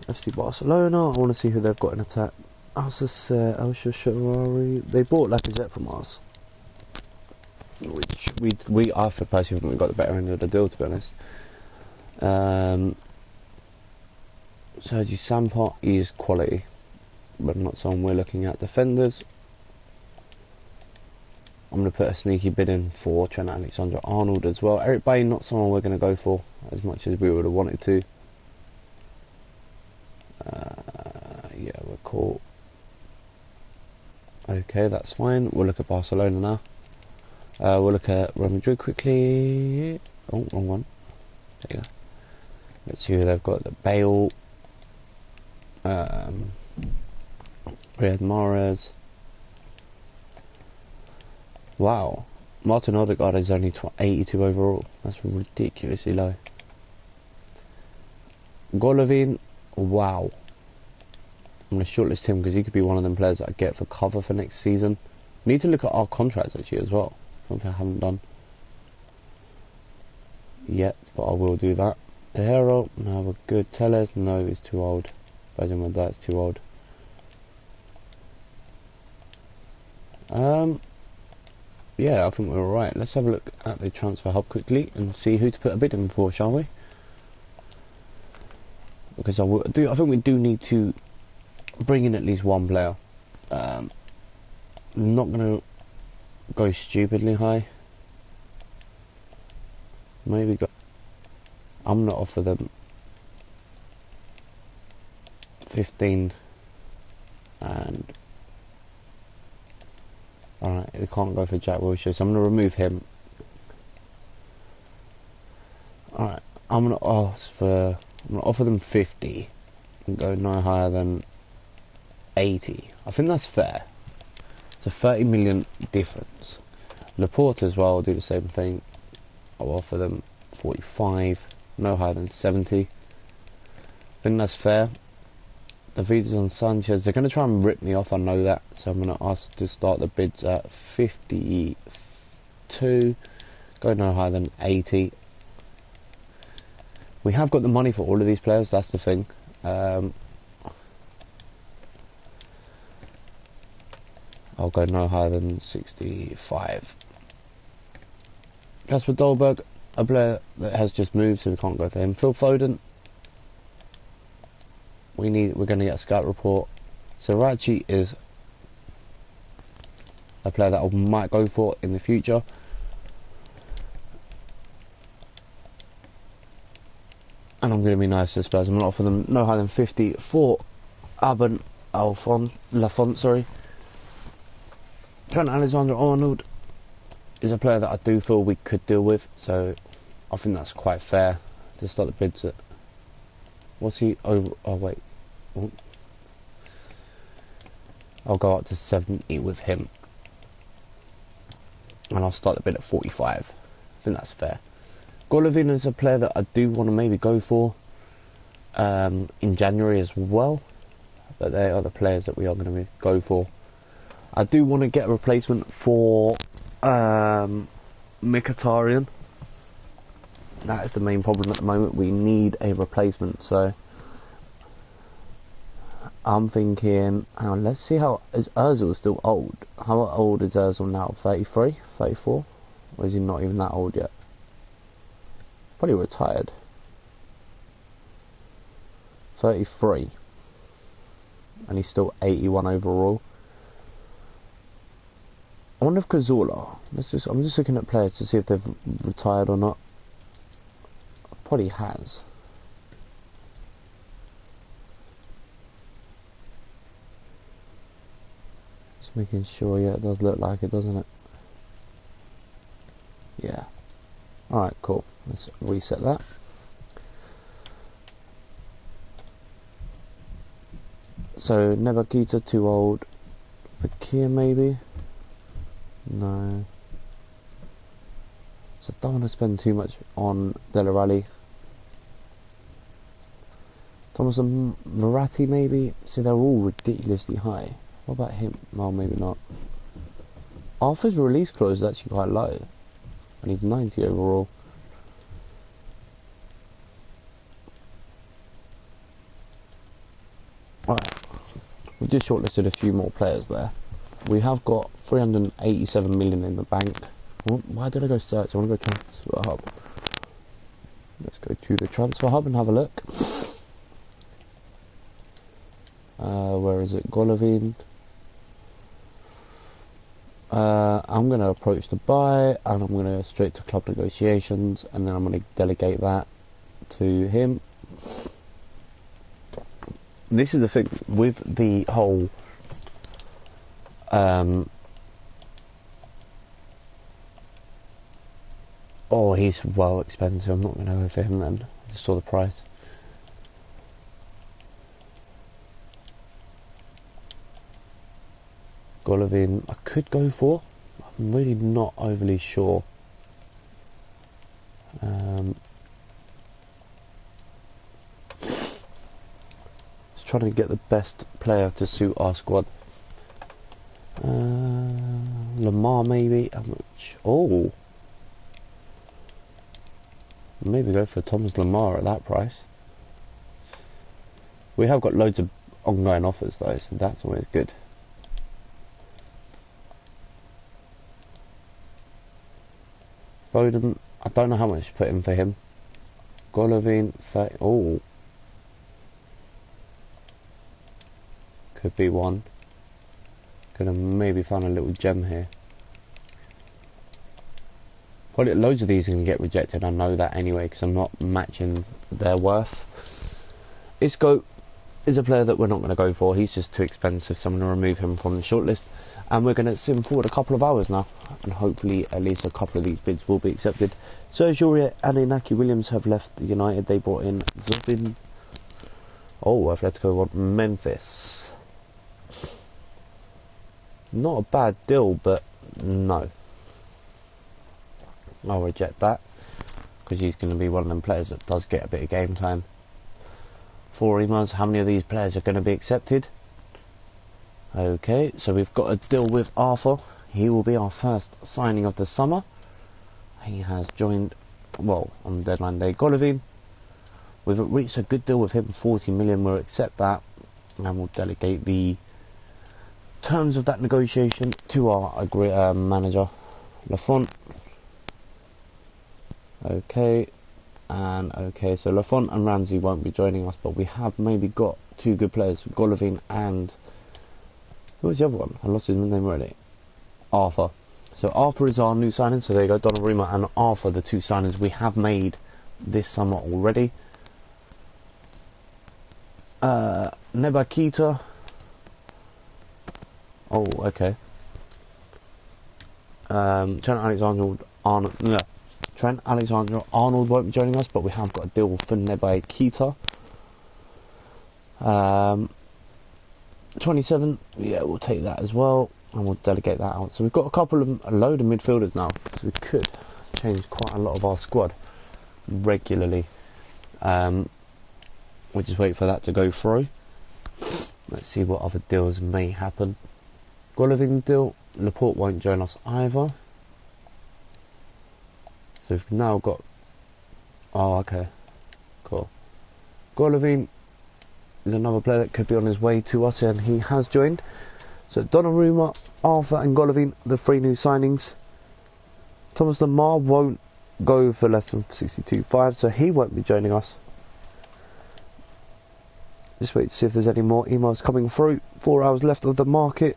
FC Barcelona. I want to see who they've got in attack. El Shaarawy. They bought Lacazette from us, which we I personally think we got the better end of the deal, to be honest. Sergi Sampot is quality, but not someone we're looking at. Defenders, I'm going to put a sneaky bid in for Trent Alexander-Arnold as well. Eric Bailly, not someone we're going to go for as much as we would have wanted to. Yeah, we're cool. Okay, that's fine. We'll look at Barcelona now. We'll look at Real Madrid quickly. Oh, wrong one. There you go. Let's see who they've got. The Bale, Riyad Mahrez. Wow, Martin Odegaard is only 82 overall. That's ridiculously low. Golovin, wow. I'm going to shortlist him because he could be one of them players that I get for cover for next season. Need to look at our contracts actually as well. Something I haven't done yet, but I will do that. De Hero, no, we're good. Tellez, no, he's too old. Benjamin, that's too old. Yeah, I think we're alright. Let's have a look at the transfer hub quickly and see who to put a bid in for, shall we? Because I think we do need to bring in at least one player. I'm not going to go stupidly high. Maybe go. I'm going to offer them 15 and alright, we can't go for Jack Wilshere, so I'm going to remove him. Alright, I'm going to offer them 50 and go no higher than 80. I think that's fair. It's a 30 million difference. Laporte as well, I'll do the same thing. I'll offer them 45, no higher than 70. I think that's fair. Davinson Sanchez, they're going to try and rip me off, I know that, so I'm going to ask to start the bids at 52, go no higher than 80. We have got the money for all of these players, that's the thing. I'll go no higher than 65. Kasper Dolberg, a player that has just moved, so we can't go for him. Phil Foden, we're going to get a scout report. Sriracha is a player that I might go for in the future. And I'm going to be nice to Spurs. I'm going to offer them no higher than 50 for Lafont, sorry. Trent Alexander-Arnold is a player that I do feel we could deal with, so I think that's quite fair to start the bids at. What's he over? Oh wait, oh. I'll go up to 70 with him. and I'll start the bid at 45. I think that's fair. Golovin is a player that I do want to maybe go for in January as well, but they are the players that we are going to go for. I do want to get a replacement for Mkhitaryan. That is the main problem at the moment. We need a replacement, so I'm thinking, hang on, let's see how, is Ozil still old? How old is Ozil now? 33? 34? Or is he not even that old yet? Probably retired. 33. And he's still 81 overall. I wonder if Cazorla, I'm just looking at players to see if they've retired or not. Probably has. Just making sure, yeah, it does look like it, doesn't it? Yeah. Alright, cool. Let's reset that. So, Nebakita too old. Fakir maybe? No. So I don't want to spend too much on Dele Alli. Thomas and Verratti maybe? See, they're all ridiculously high. What about him? Well, maybe not. Arthur's release clause is actually quite low. And he's 90 overall. Right. We just shortlisted a few more players there. We have got 387 million in the bank. Why did I go search? I want to go transfer hub. Let's go to the transfer hub and have a look. Where is it? Golovin. I'm going to approach the buy, and I'm going to go straight to club negotiations, and then I'm going to delegate that to him. This is the thing with the whole oh, he's well expensive. I'm not going to go for him then. I just saw the price. Golovin, I could go for. I'm really not overly sure. Just trying to get the best player to suit our squad. Lamar maybe. How much? Oh, maybe go for Thomas Lamar at that price. We have got loads of ongoing offers though, so that's always good. Foden, I don't know how much to put in for him. Golovin, oh, could be one. Could have maybe found a little gem here. Probably loads of these are going to get rejected. I know that anyway because I'm not matching their worth. Isco is a player that we're not going to go for. He's just too expensive, so I'm going to remove him from the shortlist. And we're going to sim forward a couple of hours now, and hopefully at least a couple of these bids will be accepted. Serge Aurier and Inaki Williams have left United. They brought in Zubin. Oh, Atletico want Memphis. Not a bad deal, but no. I'll reject that because he's going to be one of them players that does get a bit of game time. 4 emails. How many of these players are going to be accepted? Okay, so we've got a deal with Arthur. He will be our first signing of the summer. He has joined, well, on deadline day. Golovin, we've reached a good deal with him, 40 million. We'll accept that, and we'll delegate the terms of that negotiation to our manager, Lafont. Okay, and okay, so Lafont and Ramsey won't be joining us, but we have maybe got 2 good players, Golovin and who was the other one? I lost his name already. Arthur. So Arthur is our new signing. So there you go, Donnarumma and Arthur, the 2 signings we have made this summer already. Nebakita. Oh, okay. Trent Alexander-Arnold won't be joining us, but we have got a deal for Nebakita. 27, yeah, we'll take that as well. and we'll delegate that out. So we've got a load of midfielders now, so we could change quite a lot of our squad regularly. We'll just wait for that to go through. Let's see what other deals may happen. Golovin deal, Laporte won't join us either. So we've now got... Oh, okay. Cool. Golovin is another player that could be on his way to us, and he has joined. So Donnarumma, Arthur and Golovin, the 3 new signings. Thomas Lemar won't go for less than 62.5, so he won't be joining us. Just wait to see if there's any more emails coming through. 4 hours left of the market,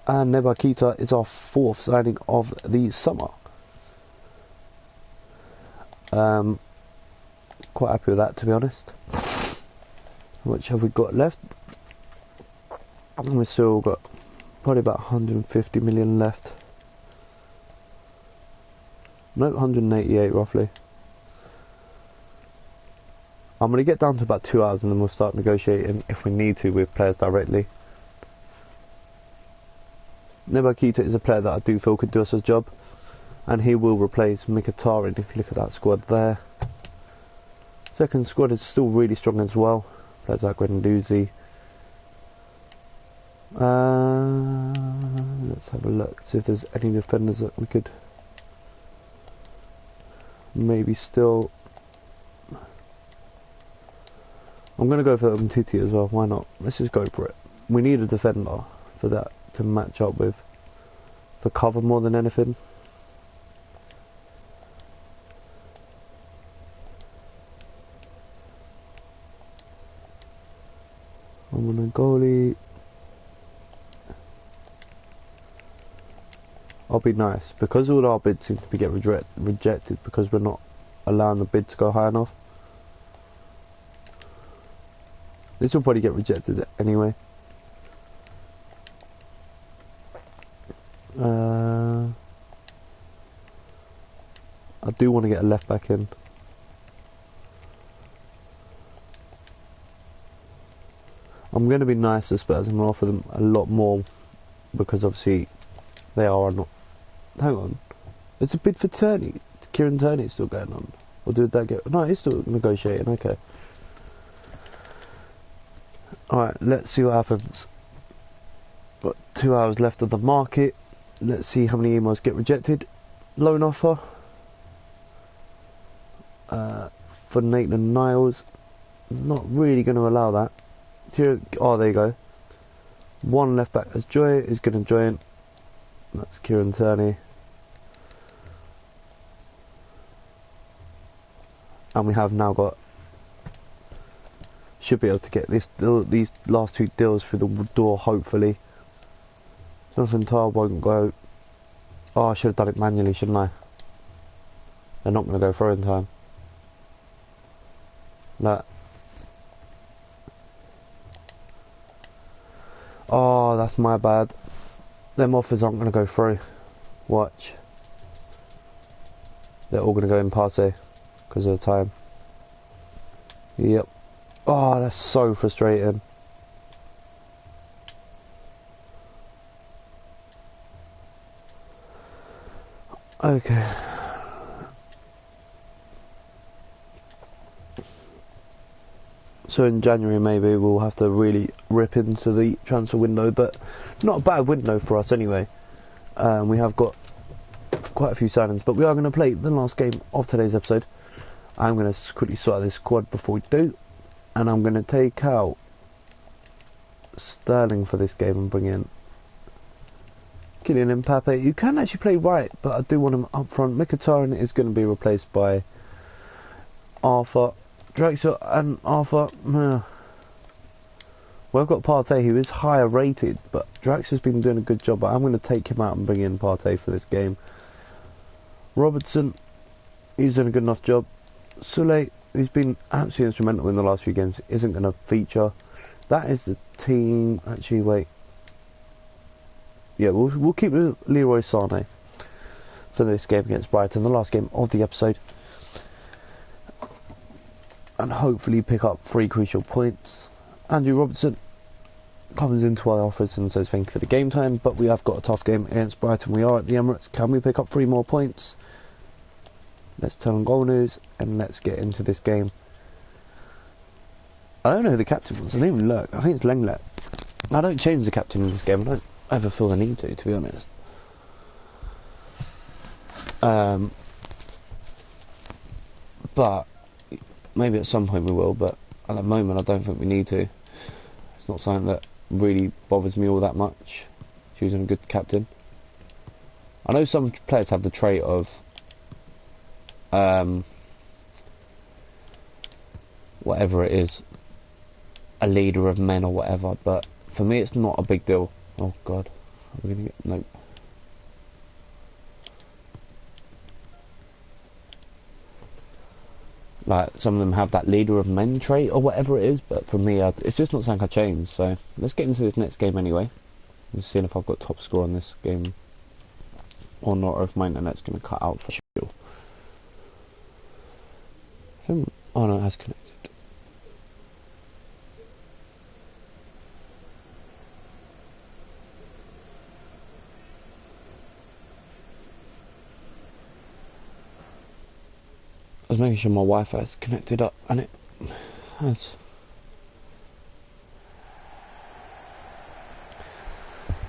and Nebakita is our 4th signing of the summer. Quite happy with that, to be honest. How much have we got left? We've still got probably about 150 million left. No, 188 roughly. I'm going to get down to about 2 hours and then we'll start negotiating if we need to with players directly. Nebakita is a player that I do feel could do us a job, and he will replace Mkhitaryan if you look at that squad there. Second squad is still really strong as well. Players like Guendouzi. Let's have a look, see if there's any defenders that we could maybe still... I'm going to go for Umtiti as well, why not? Let's just go for it. We need a defender for that to match up with, for cover more than anything. I'm on a goalie. I'll be nice, because all our bids seem to be rejected because we're not allowing the bid to go high enough. This will probably get rejected anyway. I do want to get a left back in. I'm going to be nice to Spurs. I'm going to offer them a lot more because obviously they are not. Hang on, it's a bid for Turney. Kieran Turney is still going on. Or did that get? No, he's still negotiating. Okay. Alright, let's see what happens. Got 2 hours left of the market. Let's see how many emails get rejected. Loan offer for Nathan Niles. Not really going to allow that. Oh, there you go. One left back as Joy is going to join. That's Kieran Turney. And we have now got... Should be able to get these last 2 deals through the door, hopefully. Jonathan Tah won't go. Oh, I should have done it manually, shouldn't I? They're not going to go through in time. That. Oh, that's my bad. Them offers aren't going to go through. Watch. They're all going to go in passe because of the time. Yep. Oh, that's so frustrating. Okay. So in January maybe we'll have to really rip into the transfer window, but not a bad window for us anyway. We have got quite a few signings, but we are going to play the last game of today's episode. I'm going to quickly sort out this squad before we do, and I'm going to take out Sterling for this game and bring in Kylian Mbappe. You can actually play right, but I do want him up front. Mkhitaryan is going to be replaced by Arthur. Draxler and Arthur. Well, I've got Partey, who is higher rated, but Draxler's been doing a good job. But I'm going to take him out and bring in Partey for this game. Robertson, he's doing a good enough job. Sule, he's been absolutely instrumental in the last few games, isn't going to feature. That is the team. Actually, wait. Yeah, we'll keep with Leroy Sané for this game against Brighton, the last game of the episode, and hopefully pick up 3 crucial points. Andrew Robertson, comes into our office and says thank you for the game time, but we have got a tough game against Brighton. We are at the Emirates. Can we pick up 3 more points? Let's turn on goal news and let's get into this game. I don't know who the captain was. I didn't even look. I think it's Lenglet. I don't change the captain in this game. I don't ever feel the need to be honest. But maybe at some point we will, but at the moment I don't think we need to. It's not something that really bothers me all that much, choosing a good captain. I know some players have the trait of whatever it is, a leader of men or whatever, but for me it's not a big deal. Oh god, are we gonna get no? Like some of them have that leader of men trait or whatever it is, but for me it's just not something I change. So let's get into this next game anyway. Just seeing if I've got top score on this game or not, or if my internet's going to cut out for sure. Oh no, it has connected. I was making sure my Wi-Fi is connected up, and it has.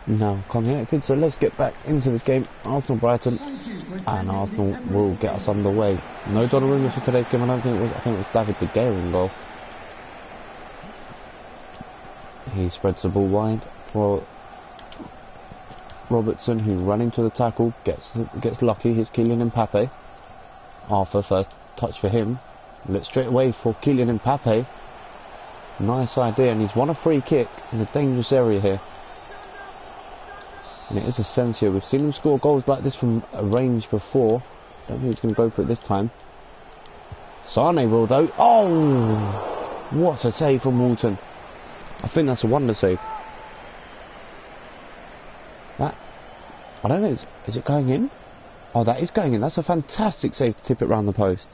Now connected, so let's get back into this game. Arsenal-Brighton, and Arsenal will get us underway. No Donnarumma for today's game. I think it was David De Gea in goal. He spreads the ball wide for Robertson, who running to the tackle, gets lucky. Here's Kylian Mbappe. Arthur first touch for him. Look straight away for Kylian Mbappe. Nice idea, and he's won a free kick in a dangerous area here. And it is Asensio. We've seen him score goals like this from a range before. Don't think he's going to go for it this time. Sane will though. Oh! What a save from Walton. I think that's a wonder save. That, I don't know, is it going in? Oh, that is going in. That's a fantastic save to tip it round the post.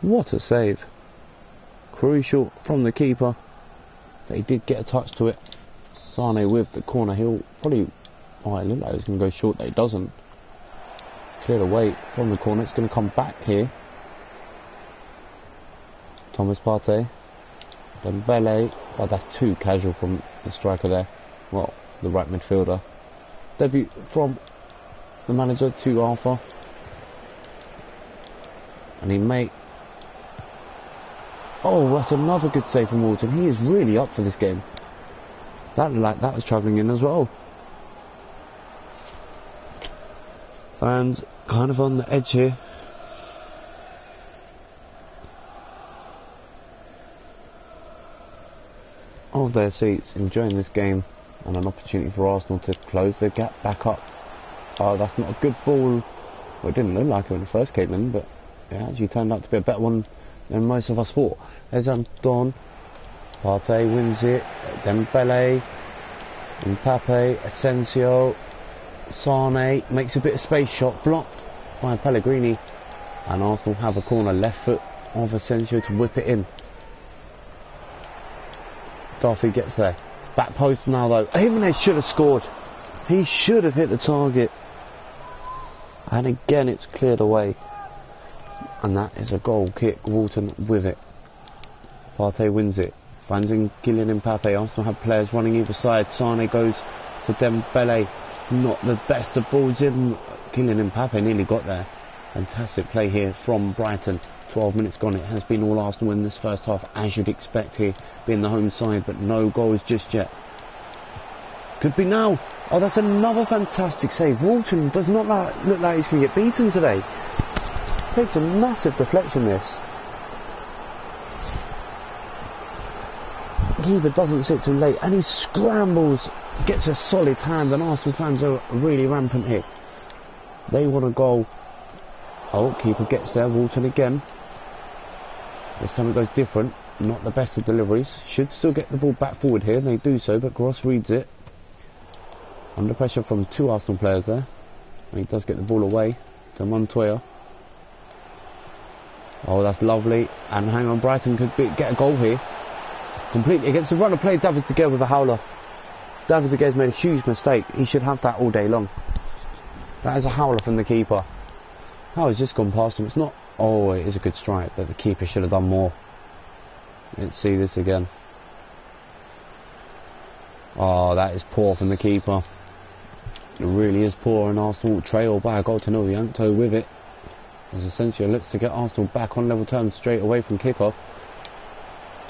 What a save. Crucial from the keeper. But he did get a touch to it. Sane with the corner. He'll probably... Oh, it looked like it was going to go short. That it doesn't. Cleared away from the corner. It's going to come back here. Thomas Partey. Dembele. Oh, that's too casual from the striker there. Well, the right midfielder. Debut from the manager to Arthur. And he may... Oh, that's another good save from Walton. He is really up for this game. That looked like that was travelling in as well. Fans kind of on the edge here. Of their seats, enjoying this game, and an opportunity for Arsenal to close the gap back up. Oh, that's not a good ball. Well, it didn't look like it when it first came in, but it actually turned out to be a better one than most of us thought. There's Anton. Partey wins it. Dembele. Mbappe. Asensio. Sane makes a bit of space, shot blocked by Pellegrini. And Arsenal have a corner, left foot of Asensio to whip it in. Duffy gets there. Back post now though. Jimenez should have scored. He should have hit the target. And again it's cleared away. And that is a goal kick. Walton with it. Partey wins it. Finds in Kylian Mbappe. Arsenal have players running either side. Sane goes to Dembele. Not the best of balls in. Kylian Mbappe nearly got there. Fantastic play here from Brighton. 12 minutes gone. It has been all Arsenal in this first half, as you'd expect here, being the home side, but no goals just yet. Could be now. Oh, that's another fantastic save. Walton does not look like he's going to get beaten today. Takes a massive deflection, this. Keeper doesn't sit too late, and he scrambles, gets a solid hand, and Arsenal fans are really rampant here. They want a goal. Oh, keeper gets there. Walton again. This time it goes different. Not the best of deliveries. Should still get the ball back forward here. They do so, but Gross reads it. Under pressure from 2 Arsenal players there. And he does get the ball away to Montoya. Oh, that's lovely. And hang on, Brighton could get a goal here. completely against the runner play. David De Gea with a howler. David De Gea's made a huge mistake. He should have that all day long. That is a howler from the keeper. How has this gone past him? It's not. Oh, it is a good strike, but the keeper should have done more. Let's see this again. Oh, that is poor from the keeper. It really is poor, and Arsenal trail by a goal to nil. Yankto with it, as Asensio looks to get Arsenal back on level terms straight away from kickoff.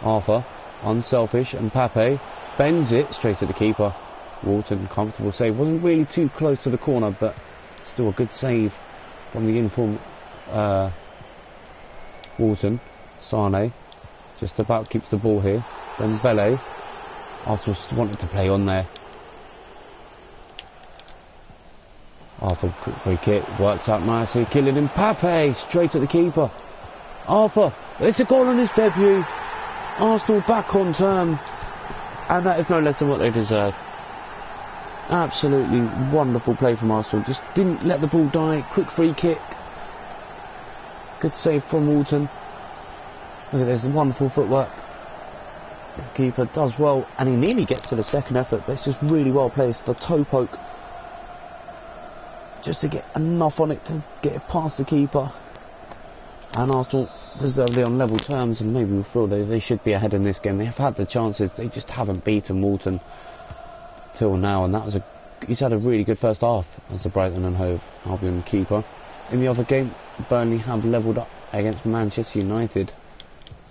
Arthur, unselfish, and Pape bends it straight to the keeper. Walton, comfortable save. Wasn't really too close to the corner, but still a good save from the informed Walton. Sane just about keeps the ball here. Then Bele. Arsenal wanted to play on there. Arthur, quick free kick, works out nicely. Kylian Mbappe straight at the keeper. Arthur, it's a goal on his debut. Arsenal back on term, and that is no less than what they deserve. Absolutely wonderful play from Arsenal. Just didn't let the ball die. Quick free kick. Good save from Walton. Look at this, wonderful footwork. The keeper does well, and he nearly gets to the second effort, but it's just really well placed. The toe poke, just to get enough on it to get it past the keeper. And Arsenal deservedly on level terms, and maybe we feel they should be ahead in this game. They have had the chances, they just haven't beaten Walton till now, and that was he's had a really good first half as the Brighton and Hove Albion keeper. In the other game, Burnley have levelled up against Manchester United,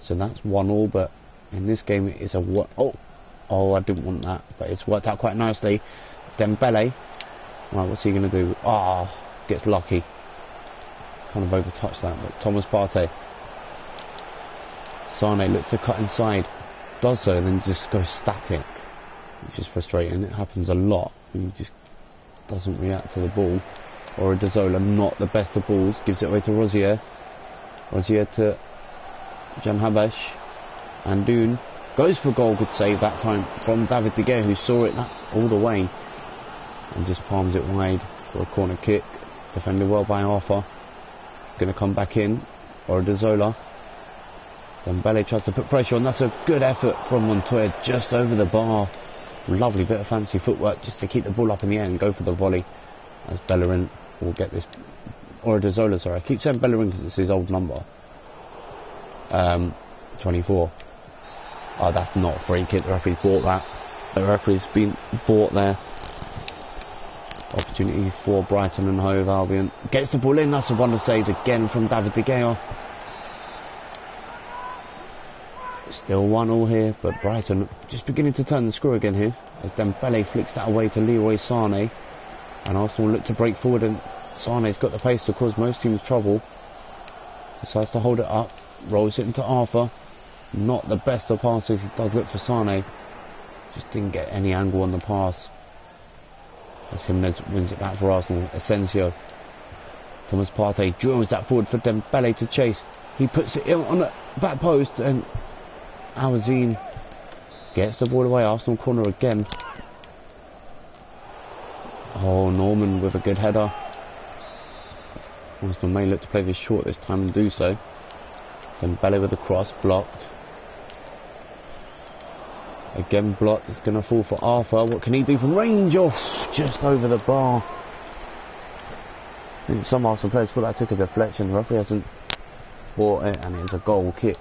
so that's 1-1, but in this game it is a oh, I didn't want that, but it's worked out quite nicely. Dembele, right, what's he going to do? Gets lucky. Kind of overtouched that, but Thomas Partey. Sane looks to cut inside, does so, and then just goes static, which is frustrating. It happens a lot. He just doesn't react to the ball. Or Dazola, not the best of balls, gives it away to Rozier. Rozier to Jan Habesh. And Doon goes for goal. Good save that time from David De Gea, who saw it all the way and just palms it wide for a corner kick. Defended well by Arthur. Going to come back in. Or Dazola. Then Bele tries to put pressure on. That's a good effort from Montoya, just over the bar. Lovely bit of fancy footwork just to keep the ball up in the air and go for the volley. As Bellerin will get this, or Dazola, sorry. I keep saying Bellerin because it's his old number. 24. Oh, that's not a free kick. The referee's bought that. The referee's been bought there. Opportunity for Brighton and Hove Albion. Gets the ball in. That's a wonder save again from David De Gea. Still 1-1 here, but Brighton just beginning to turn the screw again here, as Dembele flicks that away to Leroy Sane, and Arsenal look to break forward, and Sane's got the pace to cause most teams trouble. Decides to hold it up, rolls it into Arthur. Not the best of passes. He does look for Sane, just didn't get any angle on the pass. As Jimenez wins it back for Arsenal. Asensio, Thomas Partey drills that forward for Dembele to chase. He puts it in on the back post, and Awazine gets the ball away. Arsenal corner again. Oh, Norman with a good header. Arsenal may look to play this short this time and do so. Dembele with the cross, blocked. Again blocked. It's going to fall for Arthur. What can he do from range? Oh, just over the bar. I think some Arsenal players thought that took a deflection. The referee hasn't bought it, and it's a goal kick.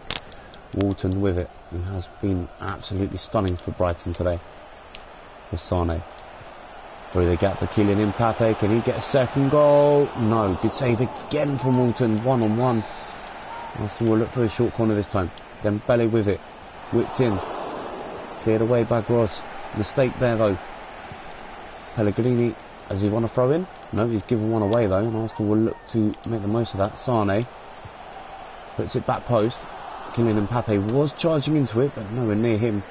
Walton with it, who has been absolutely stunning for Brighton today. For Sane. Through the gap for Kylian Mbappe. Can he get a second goal? No. Good save again from Walton. 1-on-1. Arsenal will look for a short corner this time. Dembele with it. Whipped in. Cleared away by Gross. Mistake there though. Pellegrini, does he want to throw in? No, he's given one away though, and Arsenal will look to make the most of that. Sane puts it back post. Kylian Mbappe was charging into it, but nowhere near him,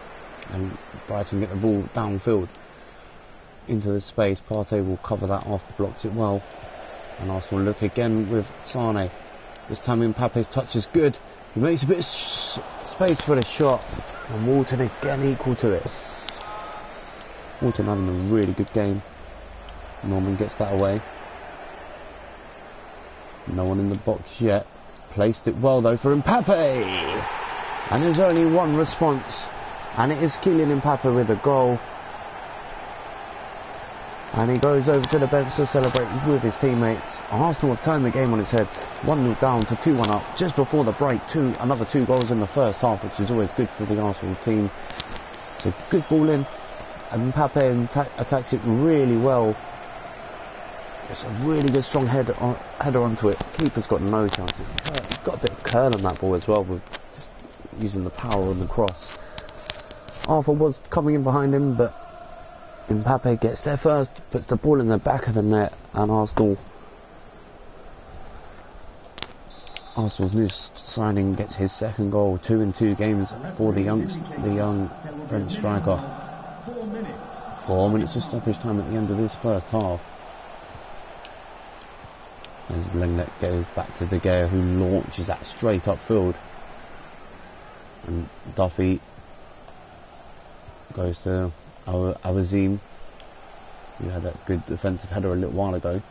and Brighton get the ball downfield into the space. Partey will cover that off, blocks it well, and Arsenal look again with Sane. This time Mbappé's touch is good. He makes a bit of space for the shot, and Walton is getting equal to it. Walton having a really good game. Norman gets that away. No one in the box yet. Placed it well though for Mbappe, and there's only one response. And it is Kylian Mbappe with a goal. And he goes over to the bench to celebrate with his teammates. Arsenal have turned the game on its head. 1-0 down to 2-1 up just before the break. Another 2 goals in the first half, which is always good for the Arsenal team. It's a good ball in. And Mbappe attacks it really well. It's a really good strong header onto it. Keeper's got no chances. He's got a bit of curl on that ball as well, with just using the power on the cross. Arthur was coming in behind him, but Mbappe gets there first, puts the ball in the back of the net, and Arsenal's new signing gets his second goal. 2 in 2 games for the young French striker. 4 minutes of stoppage time at the end of this first half. As Lenglet goes back to De Gea, who launches that straight upfield, and Duffy goes to Awazim, who had that good defensive header a little while ago.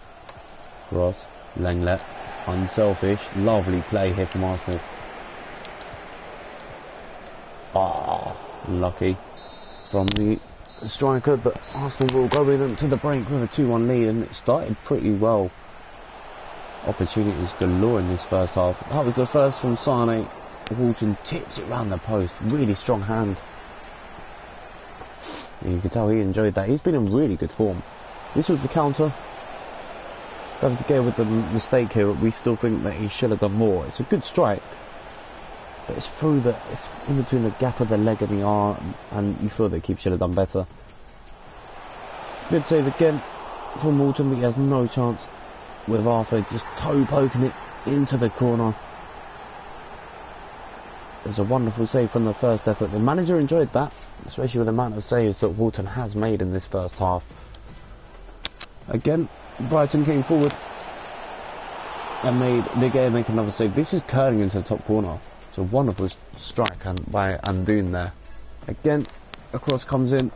Cross, Lenglet, unselfish, lovely play here from Arsenal. Lucky from the striker, but Arsenal will go in to the break with a 2-1 lead, and it started pretty well. Opportunities galore in this first half. That was the first from Sane. Walton tips it round the post, really strong hand. You can tell he enjoyed that. He's been in really good form. This was the counter. David De Gea with the mistake here, but we still think that he should have done more. It's a good strike, but it's in between the gap of the leg and the arm, and you feel that keeper should have done better. Good save again from Walton, but he has no chance with Arthur just toe poking it into the corner. There's a wonderful save from the first effort. The manager enjoyed that, especially with the amount of saves that Walton has made in this first half. Again, Brighton came forward and made De Gea make another save. This is curling into the top corner. It's a wonderful strike by Andoon there. Again, a cross comes in,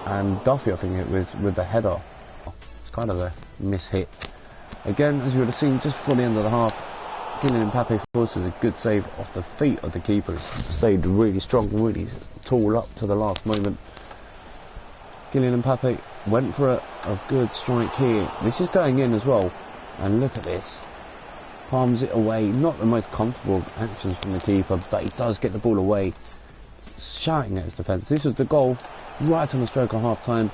and Duffy, I think it was, with the header. It's kind of a miss-hit. Again, as you would have seen just before the end of the half, Kylian Mbappe forces a good save off the feet of the keeper. Stayed really strong, really tall up to the last moment. Kylian Mbappe went for a good strike here. This is going in as well, and look at this. Palms it away. Not the most comfortable actions from the keeper, but he does get the ball away, shouting at his defence. This was the goal, right on the stroke of half time.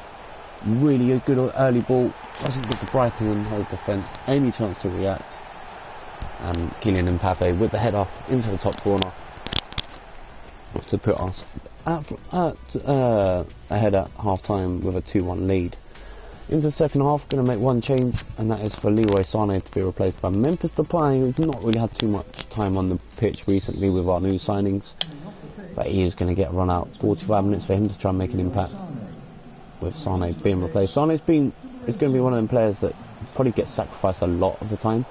Really a good early ball. Doesn't give the Brighton and whole defence any chance to react. And Kylian Mbappe with the header into the top corner to put us ahead at half time with a 2-1 lead. Into the second half, going to make one change, and that is for Leroy Sane to be replaced by Memphis Depay, who's not really had too much time on the pitch recently with our new signings, but he is going to get run out. 45 minutes for him to try and make an impact with Sane being replaced. Sane is going to be one of them players that probably gets sacrificed a lot of the time,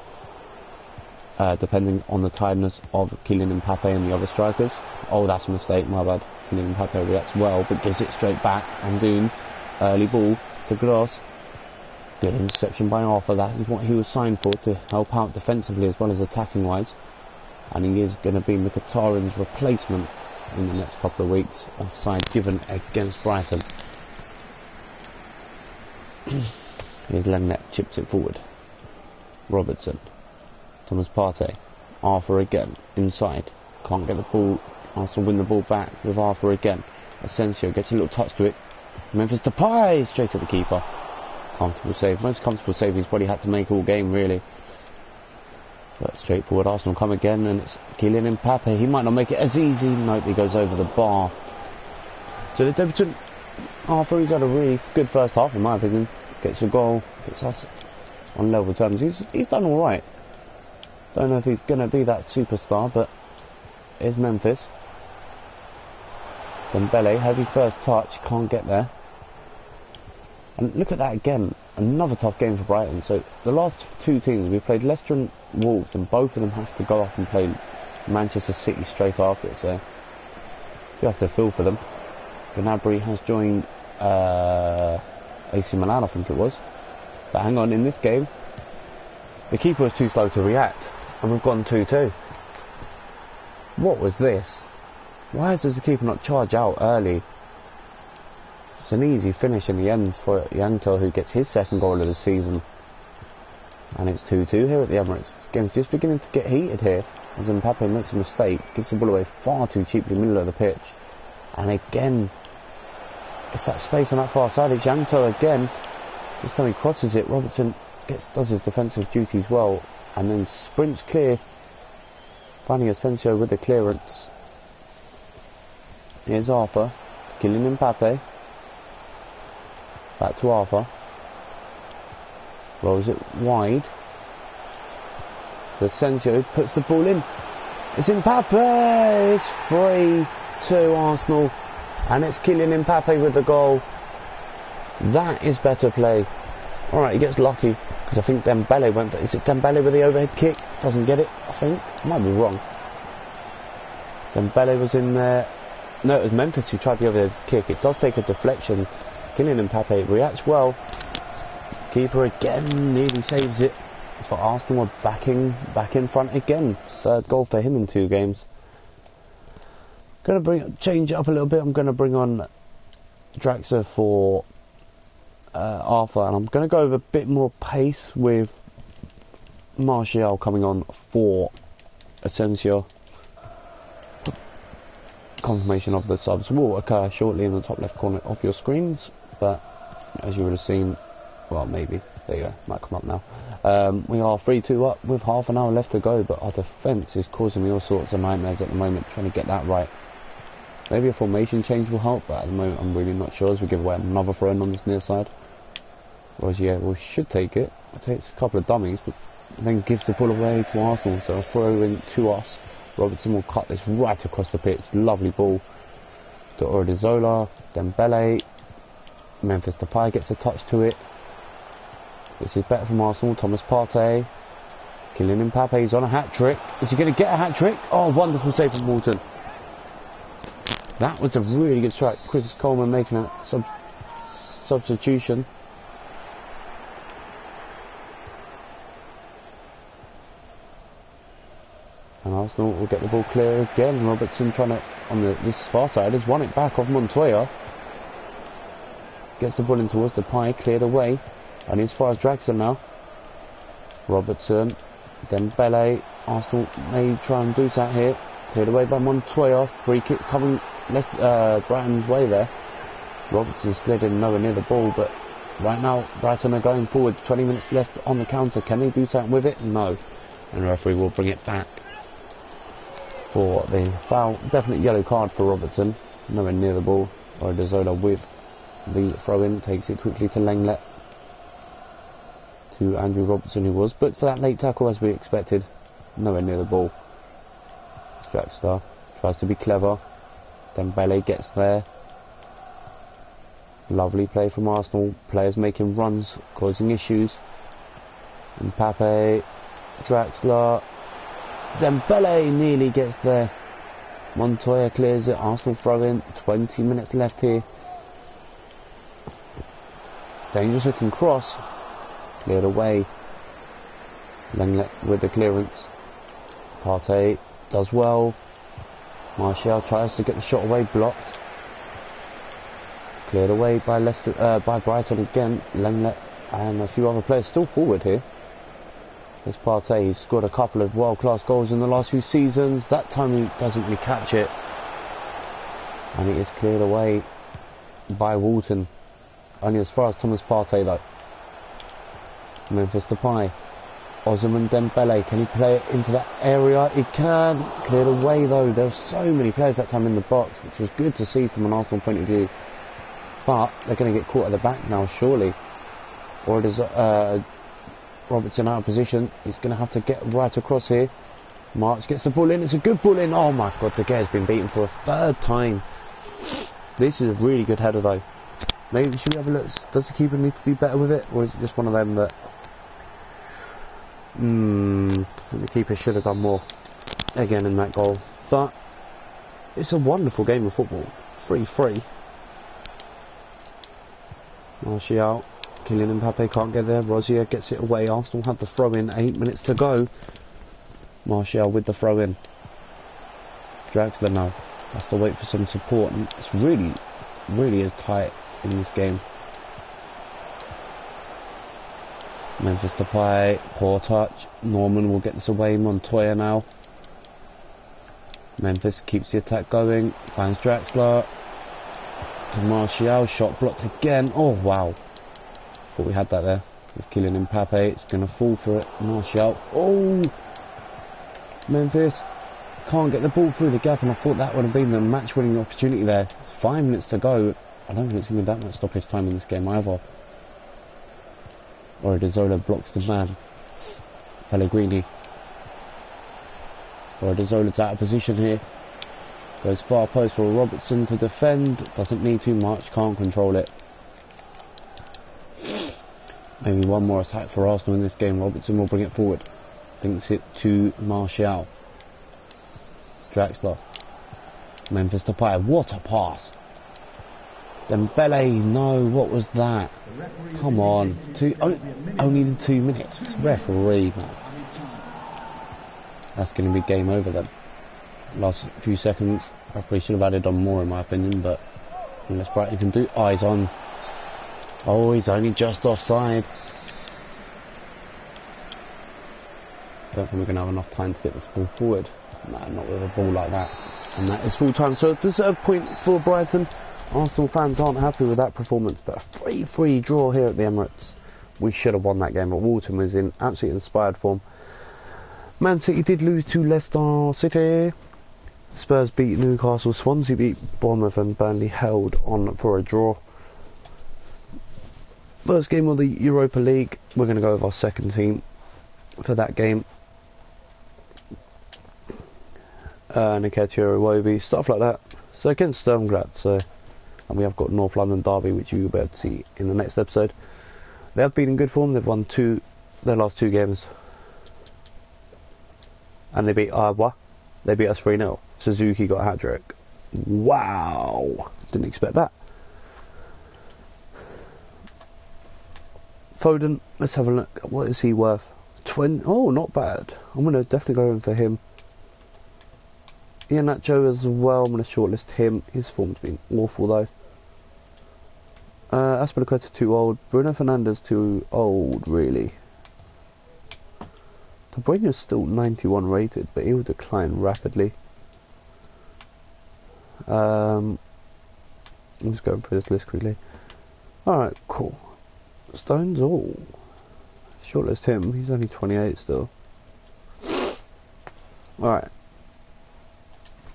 depending on the tiredness of Kylian Mbappe and the other strikers. Oh, that's a mistake, my bad. Kylian Mbappe reacts well, but gives it straight back. Andoon, early ball to Gross. Good interception by Arthur. That is what he was signed for, to help out defensively as well as attacking wise. And he is going to be Mkhitaryan's replacement in the next couple of weeks. Offside given against Brighton. Here's Lenglet, chips it forward. Robertson. Thomas Partey. Arthur again, inside. Can't get the ball. Arsenal win the ball back with Arthur again. Asensio gets a little touch to it. Memphis Depay straight to the keeper. Comfortable save. Most comfortable save he's probably had to make all game, really. But straightforward. Arsenal come again, and it's Kylian Mbappe. He might not make it as easy. Nope, he goes over the bar. So the debutant Arthur, he's had a really good first half in my opinion. Gets a goal, gets us on level terms. He's done alright. Don't know if he's going to be that superstar, but here's Memphis. Dembele, heavy first touch, can't get there. And look at that again, another tough game for Brighton. So the last two teams, we've played Leicester and Wolves, and both of them have to go up and play Manchester City straight after it, so you have to feel for them. Gnabry has joined AC Milan, I think it was. But hang on, in this game, the keeper was too slow to react, and we've gone 2-2. What was this? Why does the keeper not charge out early? It's an easy finish in the end for Yankto, who gets his second goal of the season. And it's 2-2 here at the Emirates. The game's just beginning to get heated here, as Mbappe makes a mistake, gives the ball away far too cheaply, middle of the pitch. And again, it's that space on that far side. It's Yankto again. This time he crosses it. Robertson does his defensive duties well, and then sprints clear. Finding Asensio with the clearance. Here's Arthur, Kylian Mbappe. Back to Arthur. Rolls it wide. So Asensio puts the ball in. It's Mbappe! It's 3-2 Arsenal. And it's Kylian Mbappe with the goal. That is better play. Alright, he gets lucky, because I think Dembele went, but is it Dembele with the overhead kick? Doesn't get it, I think. I might be wrong. Dembele was in there. No, it was Memphis who tried the overhead kick. It does take a deflection. Kylian Mbappe reacts well. Keeper again nearly saves it. But Arsenal are back in front again. Third goal for him in 2 games. Change it up a little bit. I'm going to bring on Draxler for Arthur, and I'm going to go with a bit more pace with Martial coming on for Asensio. Confirmation of the subs will occur shortly in the top left corner of your screens, but as you would have seen, well, maybe, there you go, might come up now. We are 3-2 up with half an hour left to go, but our defence is causing me all sorts of nightmares at the moment, trying to get that right. Maybe a formation change will help, but at the moment I'm really not sure, as we give away another throw in on this near side. Whereas, yeah, we should take it. It takes a couple of dummies, but then gives the ball away to Arsenal, so a throw in to us. Robertson will cut this right across the pitch. Lovely ball to Odriozola, Dembele. Memphis Depay gets a touch to it. This is better from Arsenal. Thomas Partey. Kylian Mbappe is on a hat-trick. Is he going to get a hat-trick? Oh, wonderful save from Walton. That was a really good strike. Chris Coleman making a substitution. And Arsenal will get the ball clear again. Robertson trying to, on this far side, has won it back off Montoya. Gets the ball in towards Depay, cleared away. And as far as Draxler now. Robertson, Dembele. Arsenal may try and do that here. Cleared away by Montoya. Free kick coming Brighton's way there. Robertson slid in nowhere near the ball, but right now Brighton are going forward. 20 minutes left on the counter. Can they do something with it? No. And the referee will bring it back for the foul. Definite yellow card for Robertson. Nowhere near the ball. Odriozola with the throw-in. Takes it quickly to Lenglet. To Andrew Robertson, who was booked for that late tackle as we expected. Nowhere near the ball. Draxler tries to be clever. Dembele gets there. Lovely play from Arsenal. Players making runs, causing issues. Mbappe, Draxler, Dembele nearly gets there. Montoya clears it. Arsenal throw in. 20 minutes left here. Dangerous looking cross. Cleared away. Lenglet with the clearance. Partey does well. Martial tries to get the shot away, blocked. Cleared away by by Brighton again. Lenglet and a few other players still forward here. This Partey, he's scored a couple of world-class goals in the last few seasons. That time he doesn't really catch it. And it is cleared away by Walton. Only as far as Thomas Partey though. Memphis Depay. Osimhen Dembele, can he play it into that area? He can. Cleared away though. There were so many players that time in the box, which was good to see from an Arsenal point of view. But they're going to get caught at the back now, surely. Or it is Robertson out of position. He's going to have to get right across here. Marks gets the ball in. It's a good ball in. Oh my God, De Gea's been beaten for a third time. This is a really good header though. Maybe should we have a look? Does the keeper need to do better with it, or is it just one of them that the keeper should have done more again in that goal? But it's a wonderful game of football. 3-3. Martial, Kylian Mbappe can't get there. Rosier gets it away. Arsenal have the throw in. 8 minutes to go. Martial with the throw in. Draxler now. Has to wait for some support, and it's really is tight in this game. Memphis to play, poor touch. Norman will get this away. Montoya now. Memphis keeps the attack going. Finds Draxler. To Martial, shot blocked again. Oh wow! Thought we had that there with Kylian Mbappe. It's gonna fall for it. Martial. Oh! Memphis can't get the ball through the gap, and I thought that would have been the match-winning opportunity there. 5 minutes to go. I don't think it's gonna be that much stoppage time in this game either. Or Zola blocks the man. Pellegrini. Or Zola's out of position here. Goes far post for Robertson to defend. Doesn't need too much. Can't control it. Maybe one more attack for Arsenal in this game. Robertson will bring it forward. Thinks it to Martial. Draxler. Memphis Depay. What a pass. Dembele. No, what was that? Come on. Only the 2 minutes. Referee, man. That's going to be game over then. Last few seconds. Referee should have added on more in my opinion, but unless Brighton can do. Eyes on. Oh, he's only just offside. Don't think we're going to have enough time to get this ball forward. Nah, not with a ball like that. And that is full time. So a deserved point for Brighton. Arsenal fans aren't happy with that performance, but a 3-3 draw here at the Emirates. We should have won that game, but Walton was in absolutely inspired form. Man City did lose to Leicester City. Spurs beat Newcastle. Swansea beat Bournemouth, and Burnley held on for a draw. First game of the Europa League. We're going to go with our second team for that game. Nketiah, Iwobi, stuff like that. So against Sturmgrat, and we have got North London Derby, which you'll be able to see in the next episode. They have been in good form. They've won their last 2 games. And they beat Arwa. They beat us 3-0. Suzuki got a hat-trick. Wow! Didn't expect that. Foden, let's have a look. What is he worth? 20. Oh, not bad. I'm going to definitely go in for him. Iheanacho as well. I'm going to shortlist him. His form's been awful though. Aspilicueta too old. Bruno Fernandes too old, really. De Bruyne is still 91 rated, but he will decline rapidly. I'm just going through this list quickly. Alright, cool. Stones, oh. Shortlist him. He's only 28 still. Alright.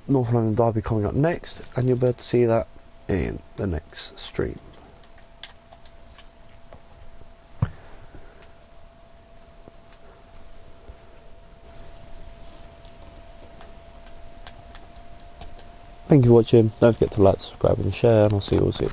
North London Derby coming up next, and you'll be able to see that in the next stream. Thank you for watching. Don't forget to like, subscribe and share, and I'll see you all soon.